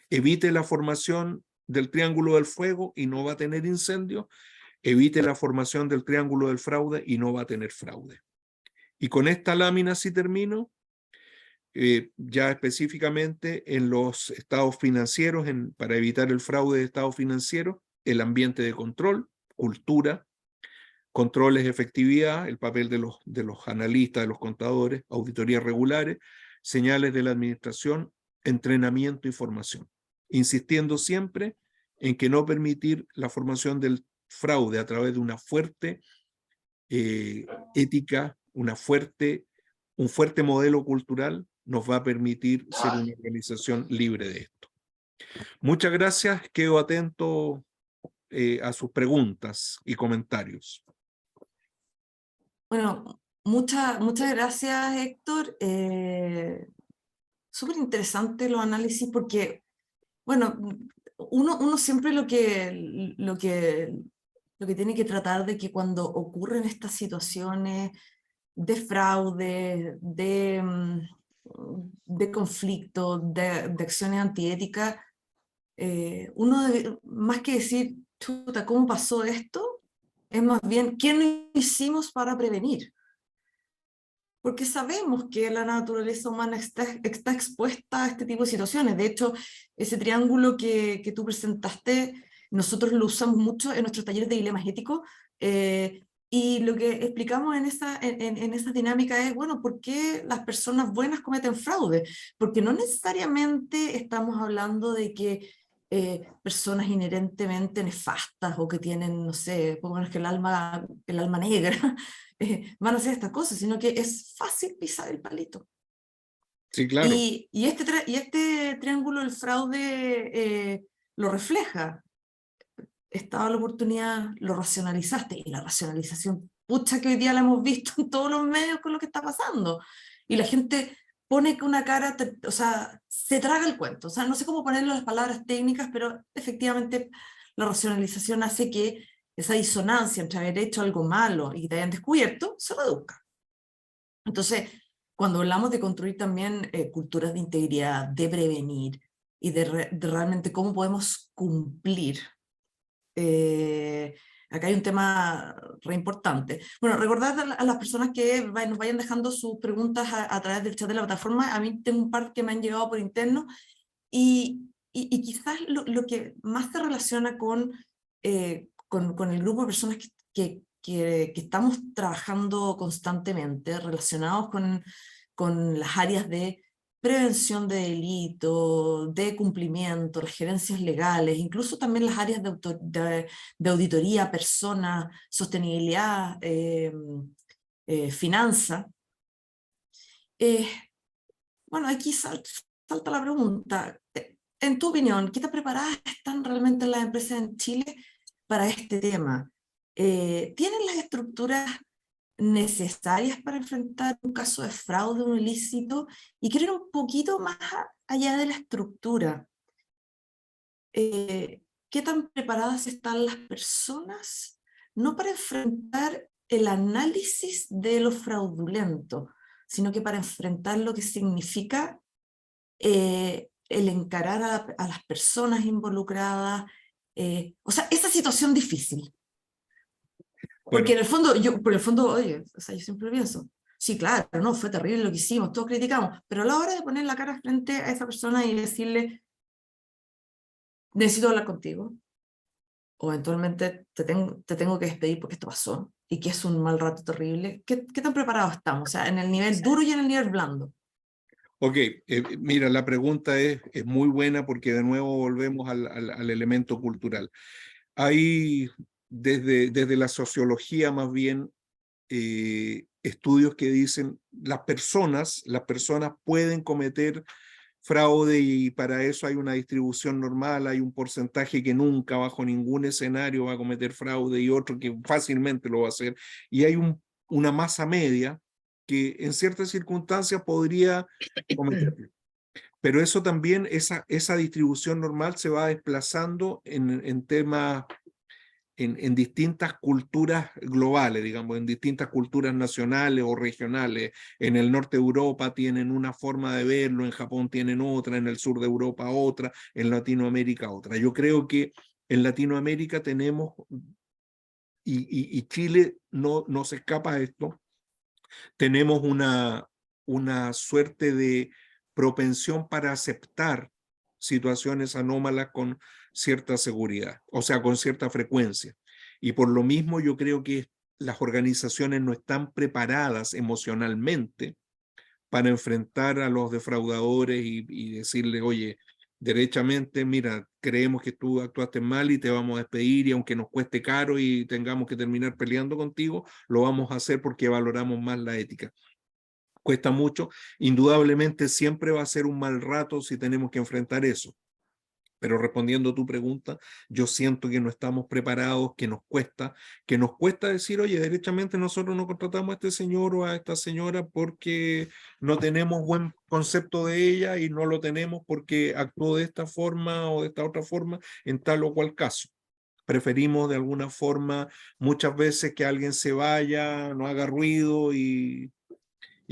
Evite la formación del triángulo del fuego y no va a tener incendio. Evite la formación del triángulo del fraude y no va a tener fraude. Y con esta lámina, si termino, ya específicamente en los estados financieros, para evitar el fraude de estados financieros, el ambiente de control, cultura, controles de efectividad, el papel de los analistas, de los contadores, auditorías regulares, señales de la administración, entrenamiento y formación, insistiendo siempre en que no permitir la formación del fraude a través de una fuerte ética, un fuerte modelo cultural nos va a permitir ser una organización libre de esto. Muchas gracias, quedo atento a sus preguntas y comentarios. Bueno, muchas gracias, Héctor. Súper interesante los análisis porque, bueno, uno siempre lo que tiene que tratar de que cuando ocurren estas situaciones de fraude, de conflicto, de acciones antiéticas, uno más que decir, chuta, ¿cómo pasó esto? Es más bien, ¿qué no hicimos para prevenir? Porque sabemos que la naturaleza humana está expuesta a este tipo de situaciones. De hecho, ese triángulo que tú presentaste, nosotros lo usamos mucho en nuestros talleres de dilemas éticos, y lo que explicamos en esa dinámica es, bueno, ¿por qué las personas buenas cometen fraude? Porque no necesariamente estamos hablando de que personas inherentemente nefastas o que tienen, no sé, poco menos que el alma negra, van a hacer estas cosas, sino que es fácil pisar el palito. Sí, claro. Y este triángulo del fraude lo refleja. Estaba la oportunidad, lo racionalizaste, y la racionalización, pucha que hoy día la hemos visto en todos los medios con lo que está pasando. Y la gente pone una cara, o sea, se traga el cuento. O sea, no sé cómo ponerlo en las palabras técnicas, pero efectivamente la racionalización hace que esa disonancia entre haber hecho algo malo y que te hayan descubierto se reduzca. Entonces, cuando hablamos de construir también culturas de integridad, de prevenir y de realmente cómo podemos cumplir, acá hay un tema re importante. Bueno, recordar a las personas que nos vayan dejando sus preguntas a través del chat de la plataforma. A mí tengo un par que me han llegado por interno y quizás lo que más se relaciona con el grupo de personas que estamos trabajando constantemente relacionados con las áreas de prevención de delito, de cumplimiento, las gerencias legales, incluso también las áreas de auditoría, personas, sostenibilidad, finanza. Bueno, aquí salta la pregunta. En tu opinión, ¿qué tan preparadas están realmente las empresas en Chile para este tema? ¿Tienen las estructuras necesarias para enfrentar un caso de fraude, un ilícito? Y quiero ir un poquito más allá de la estructura. ¿Qué tan preparadas están las personas? No para enfrentar el análisis de lo fraudulento, sino que para enfrentar lo que significa el encarar a las personas involucradas, o sea, esa situación difícil. Porque Bueno, por el fondo, oye, o sea, yo siempre pienso, sí, claro, no, fue terrible lo que hicimos, todos criticamos, pero a la hora de poner la cara frente a esa persona y decirle, necesito hablar contigo, o eventualmente te tengo que despedir porque esto pasó, y que es un mal rato terrible, ¿qué tan preparados estamos? O sea, en el nivel duro y en el nivel blando. ok, mira, la pregunta es muy buena porque de nuevo volvemos al elemento cultural. Hay desde la sociología más bien estudios que dicen las personas pueden cometer fraude y para eso hay una distribución normal, hay un porcentaje que nunca bajo ningún escenario va a cometer fraude y otro que fácilmente lo va a hacer, y hay una masa media que en ciertas circunstancias podría cometerlo. Pero eso también, esa distribución normal se va desplazando en temas en distintas culturas globales, digamos, en distintas culturas nacionales o regionales. En el norte de Europa tienen una forma de verlo, en Japón tienen otra, en el sur de Europa otra, en Latinoamérica otra. Yo creo que en Latinoamérica tenemos, y Chile no se escapa a esto, tenemos una suerte de propensión para aceptar situaciones anómalas con cierta seguridad, o sea, con cierta frecuencia. Y por lo mismo yo creo que las organizaciones no están preparadas emocionalmente para enfrentar a los defraudadores y decirle, oye, derechamente, mira, creemos que tú actuaste mal y te vamos a despedir, y aunque nos cueste caro y tengamos que terminar peleando contigo, lo vamos a hacer porque valoramos más la ética. Cuesta mucho, indudablemente siempre va a ser un mal rato si tenemos que enfrentar eso. Pero respondiendo a tu pregunta, yo siento que no estamos preparados, que nos cuesta decir, oye, derechamente nosotros no contratamos a este señor o a esta señora porque no tenemos buen concepto de ella, y no lo tenemos porque actuó de esta forma o de esta otra forma en tal o cual caso. Preferimos de alguna forma muchas veces que alguien se vaya, no haga ruido, y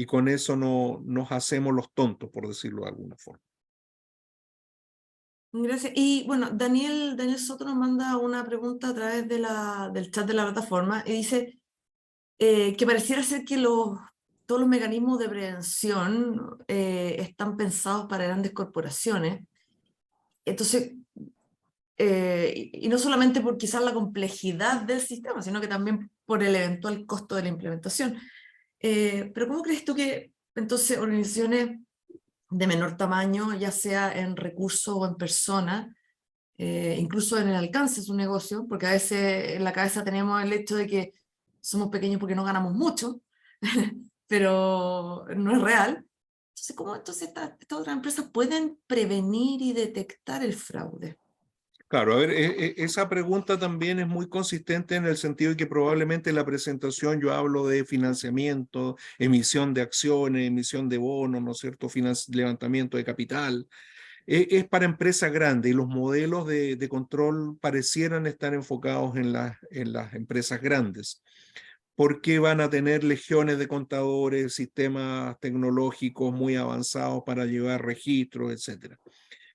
con eso no nos hacemos los tontos, por decirlo de alguna forma. Gracias. Y bueno, Daniel Soto nos manda una pregunta a través del chat de la plataforma y dice que pareciera ser que todos los mecanismos de prevención están pensados para grandes corporaciones. Entonces, y no solamente por quizás la complejidad del sistema, sino que también por el eventual costo de la implementación. Pero ¿cómo crees tú que entonces organizaciones de menor tamaño, ya sea en recursos o en persona, incluso en el alcance de su negocio, porque a veces en la cabeza tenemos el hecho de que somos pequeños porque no ganamos mucho, pero no es real? Entonces, ¿cómo entonces estas otras empresas pueden prevenir y detectar el fraude? Claro, a ver, esa pregunta también es muy consistente en el sentido de que probablemente en la presentación yo hablo de financiamiento, emisión de acciones, emisión de bonos, ¿no es cierto?, levantamiento de capital. Es para empresas grandes, y los modelos de control parecieran estar enfocados en las empresas grandes, porque van a tener legiones de contadores, sistemas tecnológicos muy avanzados para llevar registros, etcétera.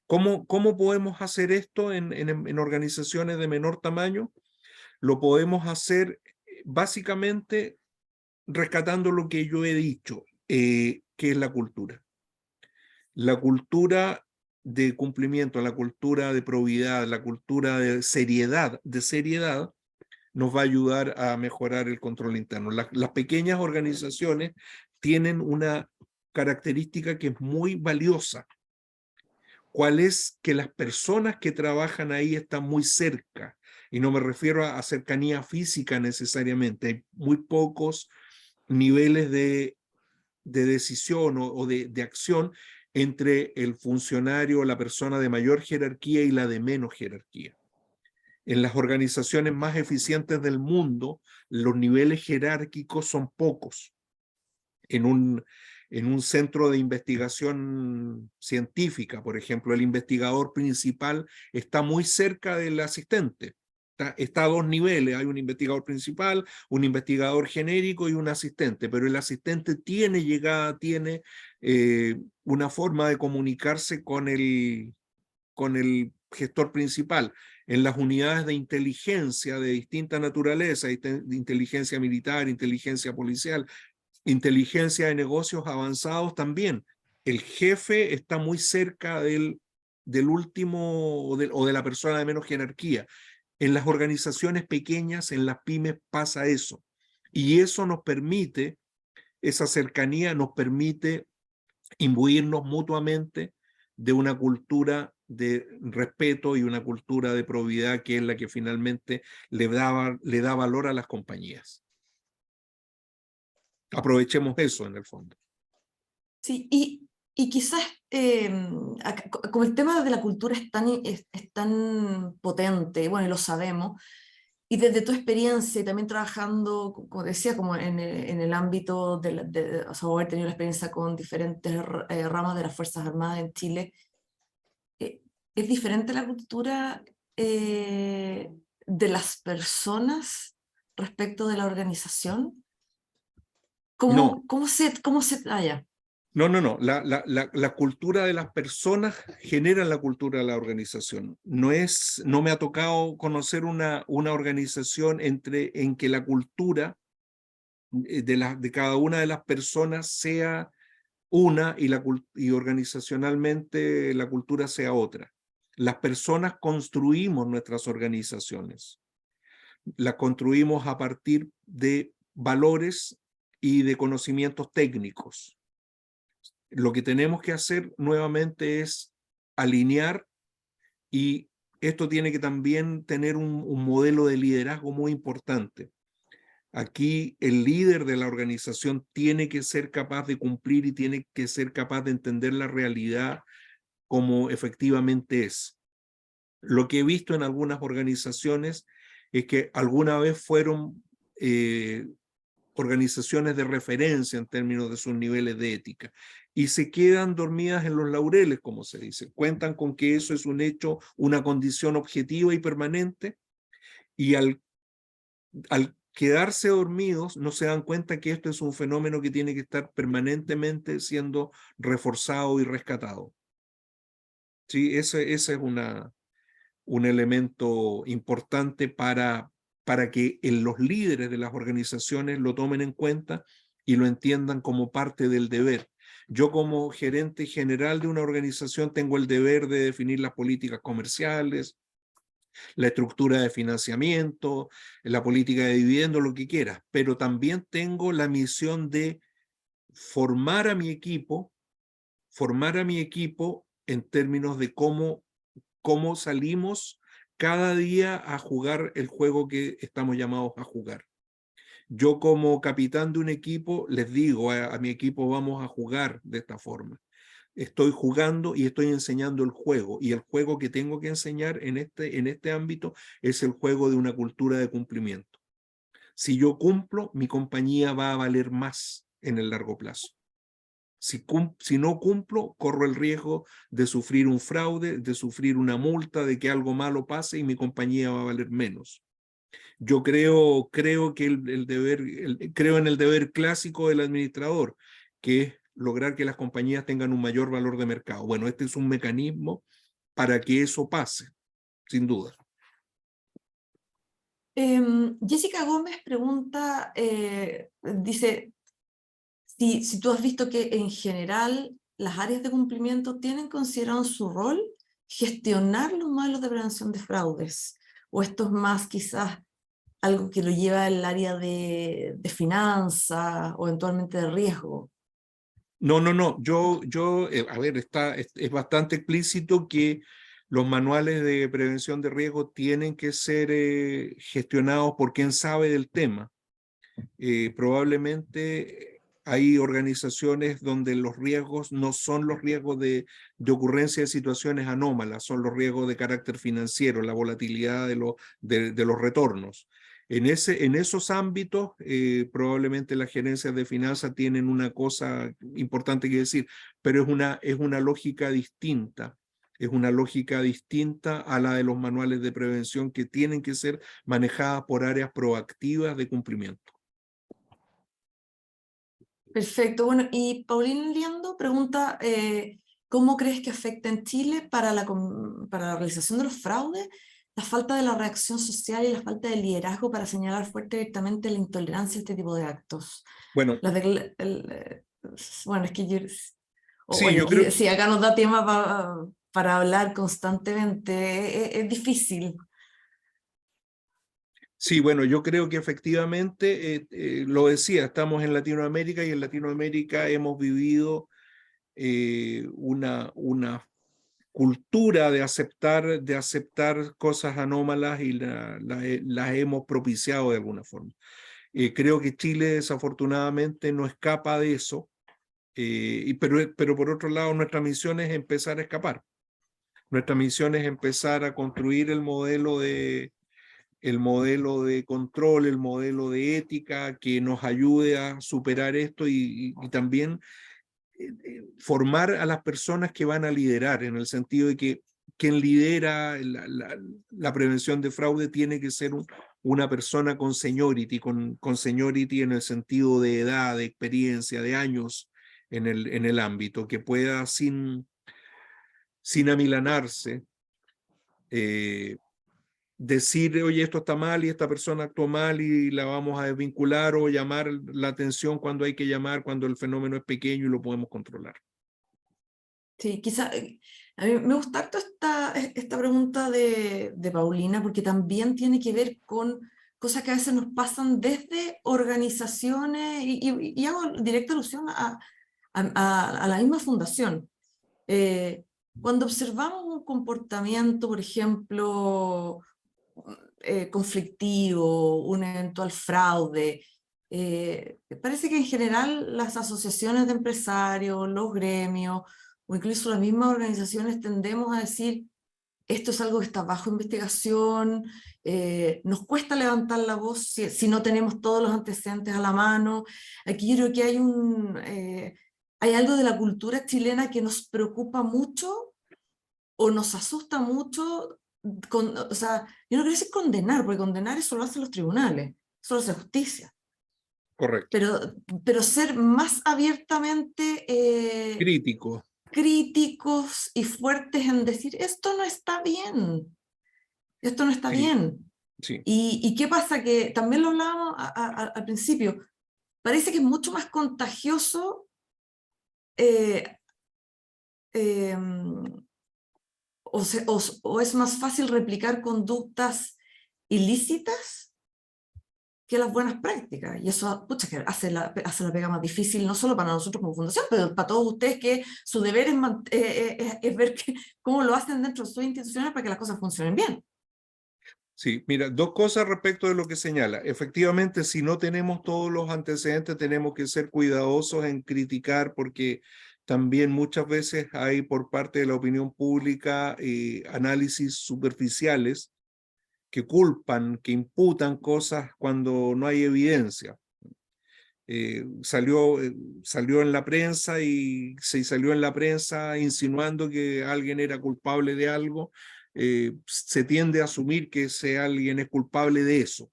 ¿Cómo podemos hacer esto en organizaciones de menor tamaño? Lo podemos hacer básicamente rescatando lo que yo he dicho, que es la cultura. La cultura de cumplimiento, la cultura de probidad, la cultura de seriedad, nos va a ayudar a mejorar el control interno. Las pequeñas organizaciones tienen una característica que es muy valiosa. ¿Cuál es? Que las personas que trabajan ahí están muy cerca, y no me refiero a cercanía física necesariamente. Hay muy pocos niveles de decisión o de acción entre el funcionario o la persona de mayor jerarquía y la de menos jerarquía. En las organizaciones más eficientes del mundo, los niveles jerárquicos son pocos. En un centro de investigación científica, por ejemplo, el investigador principal está muy cerca del asistente. Está a dos niveles, hay un investigador principal, un investigador genérico y un asistente, pero el asistente tiene llegada, tiene una forma de comunicarse con el gestor principal. En las unidades de inteligencia de distinta naturaleza, de inteligencia militar, inteligencia policial, inteligencia de negocios avanzados también, el jefe está muy cerca del último o de la persona de menos jerarquía. En las organizaciones pequeñas, en las pymes, pasa eso. Y eso nos permite, esa cercanía nos permite imbuirnos mutuamente de una cultura de respeto y una cultura de probidad, que es la que finalmente le da valor a las compañías. Aprovechemos eso en el fondo. Sí, y quizás como el tema de la cultura es tan potente, bueno, y lo sabemos, y desde tu experiencia y también trabajando, como decía, como en el ámbito o sea, haber tenido la experiencia con diferentes ramas de las Fuerzas Armadas en Chile, ¿es diferente la cultura de las personas respecto de la organización? ¿Cómo, No, ya. no. La cultura de las personas genera la cultura de la organización. No me ha tocado conocer una organización en que la cultura de cada una de las personas sea una y organizacionalmente la cultura sea otra. Las personas construimos nuestras organizaciones. Las construimos a partir de valores y de conocimientos técnicos. Lo que tenemos que hacer nuevamente es alinear, y esto tiene que también tener un modelo de liderazgo muy importante. Aquí el líder de la organización tiene que ser capaz de cumplir y tiene que ser capaz de entender la realidad como efectivamente es. Lo que he visto en algunas organizaciones es que alguna vez fueron organizaciones de referencia en términos de sus niveles de ética y se quedan dormidas en los laureles, como se dice. Cuentan con que eso es un hecho, una condición objetiva y permanente, y al quedarse dormidos no se dan cuenta que esto es un fenómeno que tiene que estar permanentemente siendo reforzado y rescatado. Sí, ese es un elemento importante para que los líderes de las organizaciones lo tomen en cuenta y lo entiendan como parte del deber. Yo como gerente general de una organización tengo el deber de definir las políticas comerciales, la estructura de financiamiento, la política de dividendos, lo que quieras, pero también tengo la misión de formar a mi equipo, en términos de cómo salimos cada día a jugar el juego que estamos llamados a jugar. Yo como capitán de un equipo les digo a mi equipo, vamos a jugar de esta forma. Estoy jugando y estoy enseñando el juego, y el juego que tengo que enseñar en este ámbito es el juego de una cultura de cumplimiento. Si yo cumplo, mi compañía va a valer más en el largo plazo. Si no cumplo, corro el riesgo de sufrir un fraude, de sufrir una multa, de que algo malo pase y mi compañía va a valer menos. Yo creo que creo en el deber clásico del administrador, que es lograr que las compañías tengan un mayor valor de mercado. Bueno, este es un mecanismo para que eso pase, sin duda. Jessica Gómez pregunta, dice, si tú has visto que en general las áreas de cumplimiento tienen considerado en su rol gestionar los modelos de prevención de fraudes, o esto es más quizás algo que lo lleva el área de finanzas o eventualmente de riesgo. No. A ver, es bastante explícito que los manuales de prevención de riesgo tienen que ser gestionados por quien sabe del tema. Probablemente hay organizaciones donde los riesgos no son los riesgos de ocurrencia de situaciones anómalas, son los riesgos de carácter financiero, la volatilidad de los retornos. En esos ámbitos, probablemente las gerencias de finanzas tienen una cosa importante que decir, pero es una lógica distinta. Es una lógica distinta a la de los manuales de prevención, que tienen que ser manejadas por áreas proactivas de cumplimiento. Perfecto. Bueno, y Paulina Liando pregunta, ¿cómo crees que afecta en Chile para la realización de los fraudes la falta de la reacción social y la falta de liderazgo para señalar fuerte directamente la intolerancia a este tipo de actos? Bueno, Bueno, es que yo... sí, Oye, yo creo, aquí, sí, acá nos da tema para hablar constantemente, es difícil. sí, bueno, yo creo que efectivamente, lo decía, estamos en Latinoamérica y en Latinoamérica hemos vivido una cultura de aceptar cosas anómalas y las hemos propiciado de alguna forma. Creo que Chile desafortunadamente no escapa de eso, pero por otro lado nuestra misión es empezar a escapar. Nuestra misión es empezar a construir el modelo de control, el modelo de ética que nos ayude a superar esto, y también formar a las personas que van a liderar, en el sentido de que quien lidera la prevención de fraude tiene que ser una persona con seniority en el sentido de edad, de experiencia, de años en el ámbito, que pueda sin amilanarse, decir, oye, esto está mal y esta persona actuó mal y la vamos a desvincular, o llamar la atención cuando hay que llamar, cuando el fenómeno es pequeño y lo podemos controlar. Sí, quizá, a mí me gusta harto esta pregunta de Paulina, porque también tiene que ver con cosas que a veces nos pasan desde organizaciones, y hago directa alusión a la misma fundación. Cuando observamos un comportamiento, por ejemplo, conflictivo, un eventual fraude, parece que en general las asociaciones de empresarios, los gremios, o incluso las mismas organizaciones tendemos a decir, esto es algo que está bajo investigación, nos cuesta levantar la voz si no tenemos todos los antecedentes a la mano. Aquí yo creo que hay algo de la cultura chilena que nos preocupa mucho o nos asusta mucho. O sea, yo no quiero decir condenar, porque condenar eso lo hacen los tribunales, eso lo hace justicia. Correcto. Pero ser más abiertamente Crítico. críticos y fuertes en decir, esto no está bien, esto no está Sí, bien. sí. ¿Y qué pasa? Que también lo hablábamos al principio, parece que es mucho más contagioso eh, eh, o es más fácil replicar conductas ilícitas que las buenas prácticas. Y eso, pucha, que hace la pega más difícil, no solo para nosotros como fundación, pero para todos ustedes, que su deber es ver cómo lo hacen dentro de sus instituciones para que las cosas funcionen bien. Sí, mira, dos cosas respecto de lo que señala. Efectivamente, si no tenemos todos los antecedentes, tenemos que ser cuidadosos en criticar, porque también muchas veces hay por parte de la opinión pública análisis superficiales que culpan, que imputan cosas cuando no hay evidencia. Salió en la prensa y se salió en la prensa insinuando que alguien era culpable de algo. Se tiende a asumir que ese alguien es culpable de eso.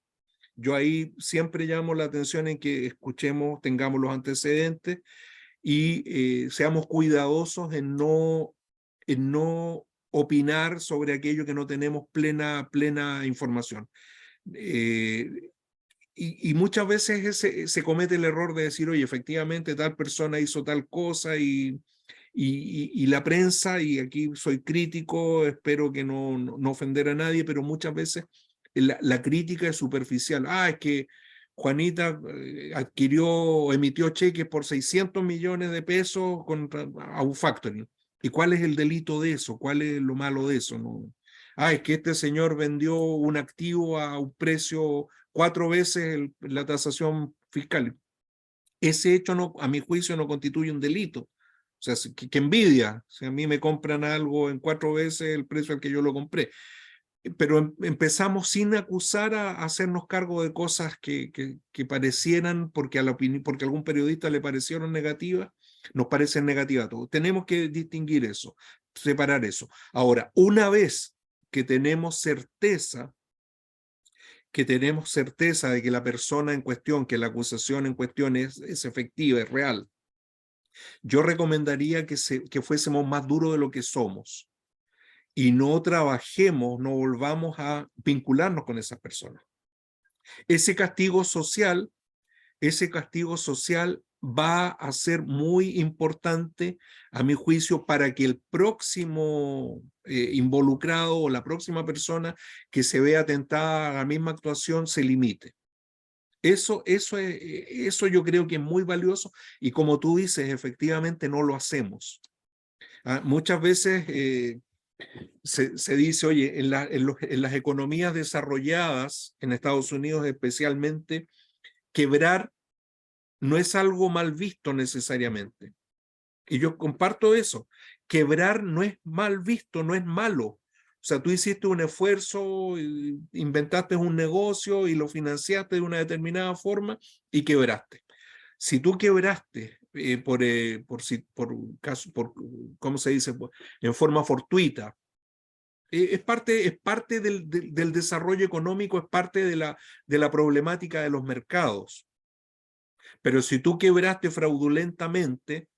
Yo ahí siempre llamo la atención en que escuchemos, tengamos los antecedentes y seamos cuidadosos en no opinar sobre aquello que no tenemos plena información. Y muchas veces se comete el error de decir, oye, efectivamente tal persona hizo tal cosa y la prensa, y aquí soy crítico, espero que no ofender a nadie, pero muchas veces la crítica es superficial. Es que Juanita emitió cheques por 600 millones de pesos a un factoring. ¿Y cuál es el delito de eso? ¿Cuál es lo malo de eso? No. Es que este señor vendió un activo a un precio 4 veces la tasación fiscal. Ese hecho, no, a mi juicio, no constituye un delito. O sea, que envidia, si a mí me compran algo en 4 veces el precio al que yo lo compré. Pero empezamos sin acusar a hacernos cargo de cosas que parecieran, porque porque a algún periodista le parecieron negativas, nos parecen negativas a todos. Tenemos que distinguir eso, separar eso. Ahora, una vez que tenemos certeza de que la persona en cuestión, que la acusación en cuestión es efectiva, es real, yo recomendaría que fuésemos más duros de lo que somos y no trabajemos, no volvamos a vincularnos con esas personas. Ese castigo social, va a ser muy importante, a mi juicio, para que el próximo involucrado o la próxima persona que se vea tentada a la misma actuación se limite. Eso yo creo que es muy valioso, y como tú dices, efectivamente no lo hacemos. Muchas veces se dice, oye, en las economías desarrolladas, en Estados Unidos especialmente, quebrar no es algo mal visto necesariamente. Y yo comparto eso. Quebrar no es mal visto, no es malo. O sea, tú hiciste un esfuerzo, inventaste un negocio y lo financiaste de una determinada forma y quebraste. Si tú quebraste por caso, ¿cómo se dice? En forma fortuita, Es parte del desarrollo económico, es parte de la problemática de los mercados. Pero si tú quebraste fraudulentamente,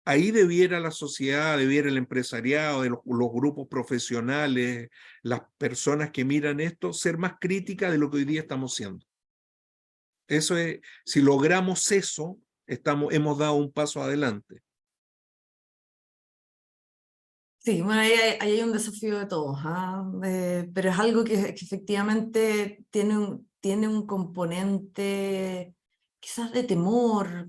ahí debiera la sociedad, debiera el empresariado, los grupos profesionales, las personas que miran esto, ser más críticas de lo que hoy día estamos siendo. Eso es, si logramos eso, hemos dado un paso adelante. Sí, bueno, ahí hay un desafío de todos, pero es algo que efectivamente tiene un componente quizás de temor.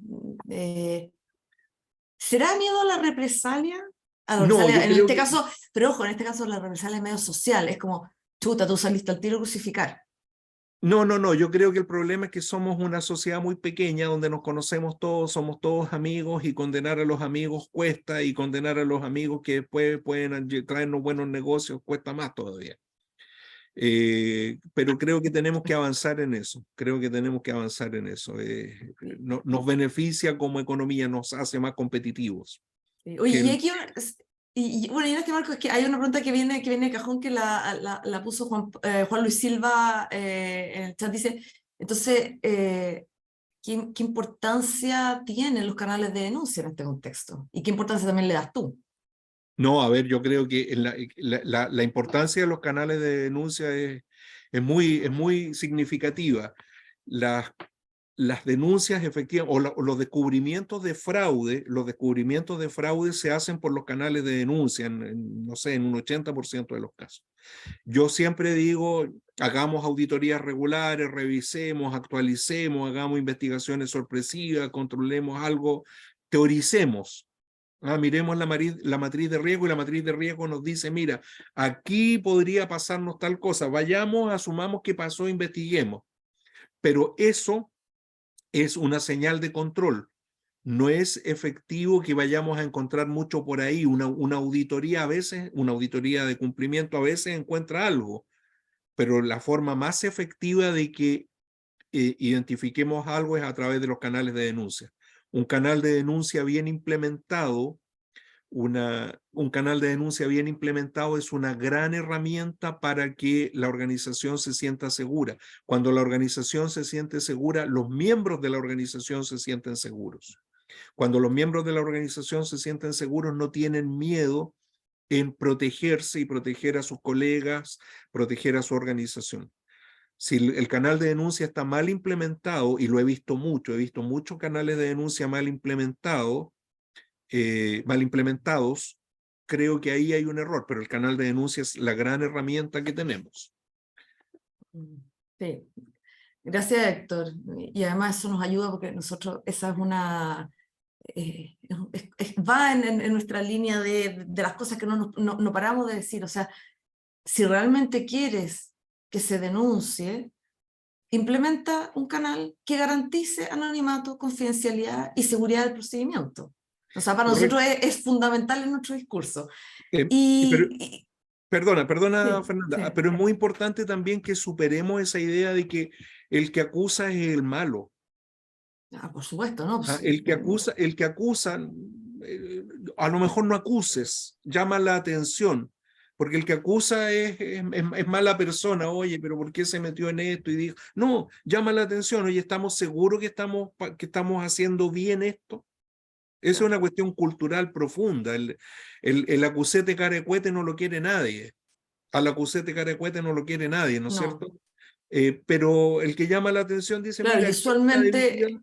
¿Será miedo a la represalia? A la No, represalia, yo en creo este que caso, pero ojo, en este caso la represalia es medio social, es como, chuta, tú saliste al tiro a crucificar. no, yo creo que el problema es que somos una sociedad muy pequeña donde nos conocemos todos, somos todos amigos y condenar a los amigos cuesta y condenar a los amigos que después pueden traernos buenos negocios cuesta más todavía. Pero creo que tenemos que avanzar en eso, creo que tenemos que avanzar en eso. Nos beneficia como economía, nos hace más competitivos. Oye, Que y aquí, bueno, y en este marco es que hay una pregunta que viene de cajón que la puso Juan Luis Silva en el chat, dice, entonces, ¿qué importancia tienen los canales de denuncia en este contexto? ¿Y qué importancia también le das tú? No, a ver, yo creo que la importancia de los canales de denuncia es muy significativa. Las denuncias efectivas o los descubrimientos de fraude, se hacen por los canales de denuncia, no sé, en un 80% de los casos. Yo siempre digo, hagamos auditorías regulares, revisemos, actualicemos, hagamos investigaciones sorpresivas, controlemos algo, teoricemos. Miremos la matriz de riesgo y la matriz de riesgo nos dice, mira, aquí podría pasarnos tal cosa, vayamos, asumamos que pasó, investiguemos. Pero eso es una señal de control. No es efectivo que vayamos a encontrar mucho por ahí. Una auditoría a veces, una auditoría de cumplimiento a veces encuentra algo, pero la forma más efectiva de que identifiquemos algo es a través de los canales de denuncia. Un canal de denuncia bien implementado un canal de denuncia bien implementado es una gran herramienta para que la organización se sienta segura. Cuando la organización se siente segura, los miembros de la organización se sienten seguros. Cuando los miembros de la organización se sienten seguros, no tienen miedo en protegerse y proteger a sus colegas, proteger a su organización. Si el canal de denuncia está mal implementado, y lo he visto muchos canales de denuncia mal implementados, creo que ahí hay un error, pero el canal de denuncia es la gran herramienta que tenemos. Sí, gracias Héctor. Y además eso nos ayuda porque nosotros, esa es una... va en nuestra línea de las cosas que no paramos de decir. O sea, si realmente quieres que se denuncie, implementa un canal que garantice anonimato, confidencialidad y seguridad del procedimiento. O sea, para Correcto. nosotros es fundamental en nuestro discurso. Pero, Y perdona, sí, Fernanda, sí. pero es muy importante también que superemos esa idea de que el que acusa es el malo. Por supuesto, ¿no? El que acusa, a lo mejor no acuses, llama la atención, porque el que acusa es mala persona, oye, pero ¿por qué se metió en esto? Y dijo, no, llama la atención, oye, ¿estamos seguros que estamos haciendo bien esto? Eso es una cuestión cultural profunda. El acusete carecuete no lo quiere nadie. Al acusete carecuete no lo quiere nadie, ¿no es No, cierto? Pero el que llama la atención dice, claro, mira, y usualmente,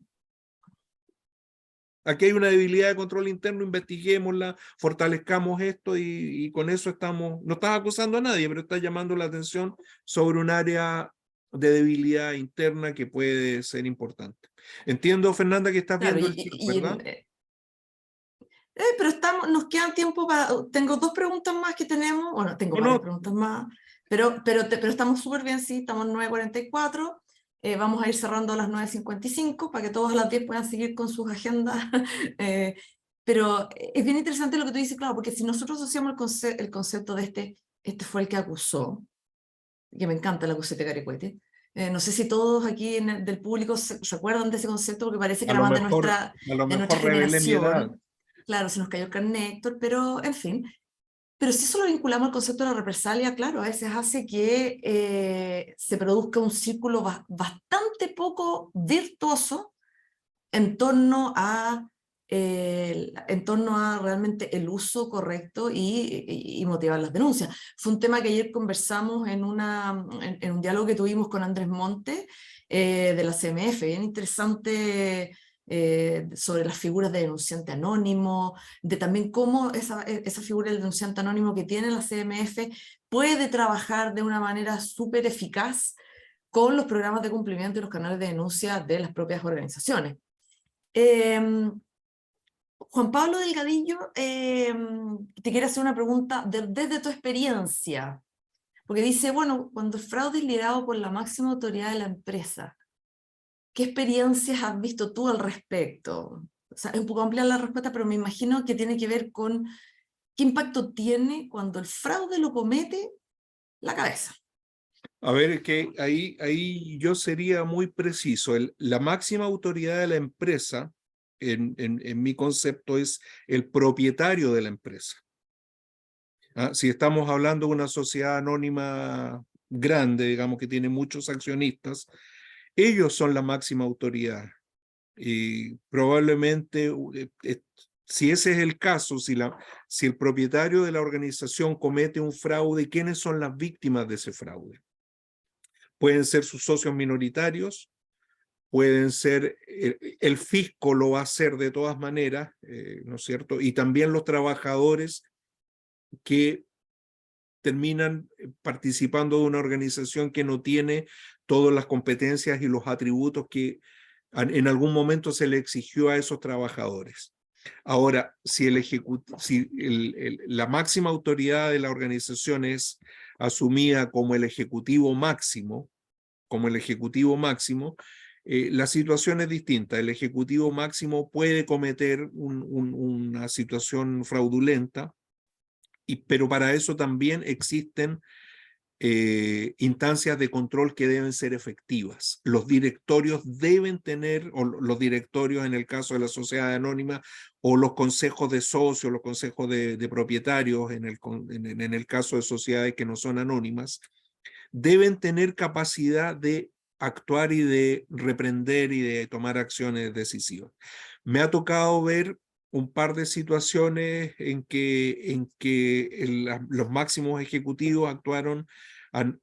aquí hay una debilidad de control interno, investiguémosla, fortalezcamos esto y con eso no estás acusando a nadie, pero estás llamando la atención sobre un área de debilidad interna que puede ser importante. Entiendo, Fernanda, que estás claro, viendo el chat, ¿verdad? pero nos quedan tiempo para, tengo dos preguntas más que tenemos, bueno, tengo No, varias no, preguntas más, pero estamos súper bien, sí, estamos en 9:44, vamos a ir cerrando a las 9:55 para que todos a las 10 puedan seguir con sus agendas, pero es bien interesante lo que tú dices, claro, porque si nosotros asociamos el concepto de este fue el que acusó, que me encanta el acusete carecuete, no sé si todos aquí del público se acuerdan de ese concepto, porque parece que a era lo más mejor, a lo de nuestra mejor revelé mi edad. generación. Claro, se nos cayó el carnet, Héctor, pero en fin. Pero si eso lo vinculamos al concepto de la represalia, claro, a veces hace que se produzca un círculo bastante poco virtuoso en torno a realmente el uso correcto y motivar las denuncias. Fue un tema que ayer conversamos en un diálogo que tuvimos con Andrés Monte de la CMF, bien interesante, sobre las figuras de denunciante anónimo, de también cómo esa figura del denunciante anónimo que tiene la CMF puede trabajar de una manera súper eficaz con los programas de cumplimiento y los canales de denuncia de las propias organizaciones. Juan Pablo Delgadillo te quiere hacer una pregunta desde tu experiencia, porque dice, bueno, cuando el fraude es liderado por la máxima autoridad de la empresa, ¿qué experiencias has visto tú al respecto? O sea, es un poco amplia la respuesta, pero me imagino que tiene que ver con qué impacto tiene cuando el fraude lo comete la cabeza. A ver, es que ahí yo sería muy preciso. La máxima autoridad de la empresa, en mi concepto, es el propietario de la empresa. Si estamos hablando de una sociedad anónima grande, digamos que tiene muchos accionistas, ellos son la máxima autoridad. Y probablemente, si ese es el caso, si el propietario de la organización comete un fraude, ¿quiénes son las víctimas de ese fraude? Pueden ser sus socios minoritarios, pueden ser, el fisco lo va a hacer de todas maneras, ¿no es cierto? Y también los trabajadores que terminan participando de una organización que no tiene todas las competencias y los atributos que en algún momento se le exigió a esos trabajadores. Ahora, si la máxima autoridad de la organización es asumida como el ejecutivo máximo, la situación es distinta. El ejecutivo máximo puede cometer una situación fraudulenta, pero para eso también existen instancias de control que deben ser efectivas. Los directorios deben tener, o los directorios en el caso de la sociedad anónima, o los consejos de socios, los consejos de propietarios en el caso de sociedades que no son anónimas, deben tener capacidad de actuar y de reprender y de tomar acciones decisivas. Me ha tocado ver un par de situaciones en que los máximos ejecutivos actuaron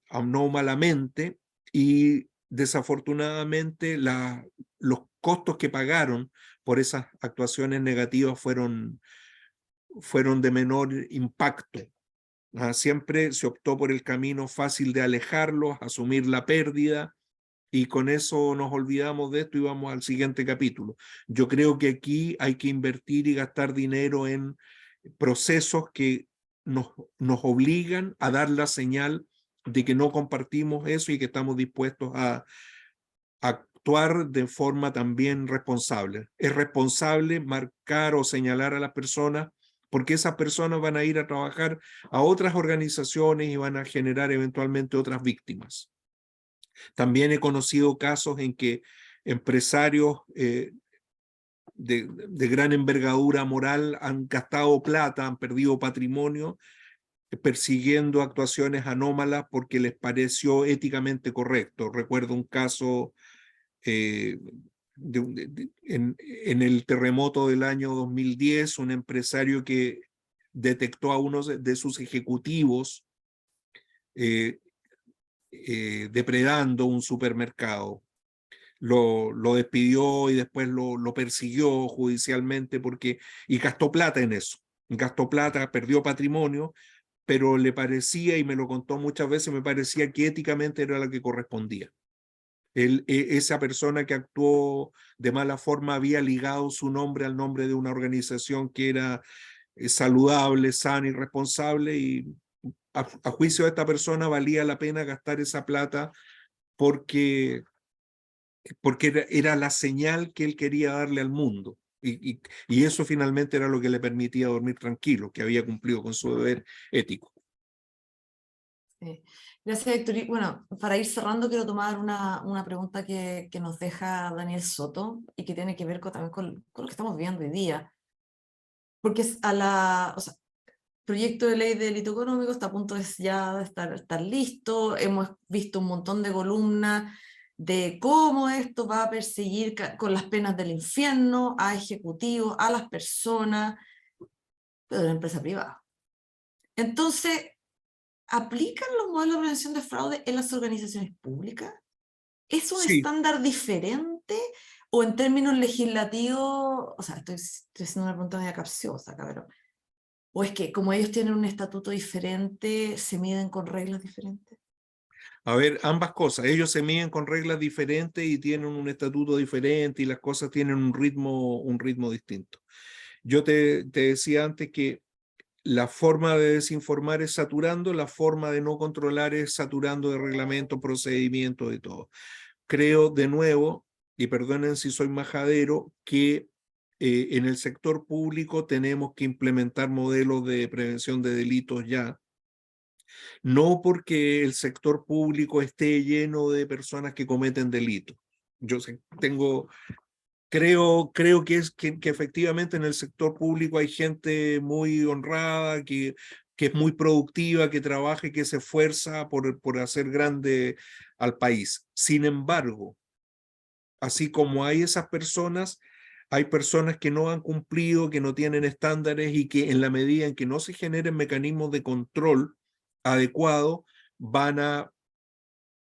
anómalamente y desafortunadamente los costos que pagaron por esas actuaciones negativas fueron de menor impacto. Siempre se optó por el camino fácil de alejarlos, asumir la pérdida, y con eso nos olvidamos de esto y vamos al siguiente capítulo. Yo creo que aquí hay que invertir y gastar dinero en procesos que nos obligan a dar la señal de que no compartimos eso y que estamos dispuestos a actuar de forma también responsable. Es responsable marcar o señalar a las personas, porque esas personas van a ir a trabajar a otras organizaciones y van a generar eventualmente otras víctimas. También he conocido casos en que empresarios de gran envergadura moral han gastado plata, han perdido patrimonio, persiguiendo actuaciones anómalas porque les pareció éticamente correcto. Recuerdo un caso en el terremoto del año 2010, un empresario que detectó a uno de sus ejecutivos depredando un supermercado. Lo despidió y después lo persiguió judicialmente y gastó plata en eso. Gastó plata, perdió patrimonio, pero le parecía, y me lo contó muchas veces, me parecía que éticamente era lo que correspondía. Esa persona que actuó de mala forma había ligado su nombre al nombre de una organización que era saludable, sana y responsable, y a juicio de esta persona valía la pena gastar esa plata porque era la señal que él quería darle al mundo. Y eso finalmente era lo que le permitía dormir tranquilo, que había cumplido con su deber ético. Sí. Gracias, Héctor. Y bueno, para ir cerrando, quiero tomar una pregunta que nos deja Daniel Soto y que tiene que ver también con lo que estamos viviendo hoy día. Porque o sea, proyecto de ley de delito económico está a punto ya de estar listo. Hemos visto un montón de columnas de cómo esto va a perseguir con las penas del infierno a ejecutivos, a las personas, pero de la empresa privada. Entonces, ¿aplican los modelos de prevención de fraude en las organizaciones públicas? ¿Es un Sí, estándar diferente? ¿O en términos legislativos, o sea, estoy haciendo una pregunta media capciosa acá, pero, o es que como ellos tienen un estatuto diferente, se miden con reglas diferentes? a ver, ambas cosas. Ellos se miden con reglas diferentes y tienen un estatuto diferente y las cosas tienen un ritmo distinto. Yo te decía antes que la forma de desinformar es saturando, la forma de no controlar es saturando de reglamentos, procedimientos y todo. Creo de nuevo, y perdonen si soy majadero, que en el sector público tenemos que implementar modelos de prevención de delitos ya, no porque el sector público esté lleno de personas que cometen delitos. Yo creo que efectivamente en el sector público hay gente muy honrada, que es muy productiva, que trabaja y que se esfuerza por hacer grande al país. Sin embargo, así como hay personas que no han cumplido, que no tienen estándares y que en la medida en que no se generen mecanismos de control adecuados, van a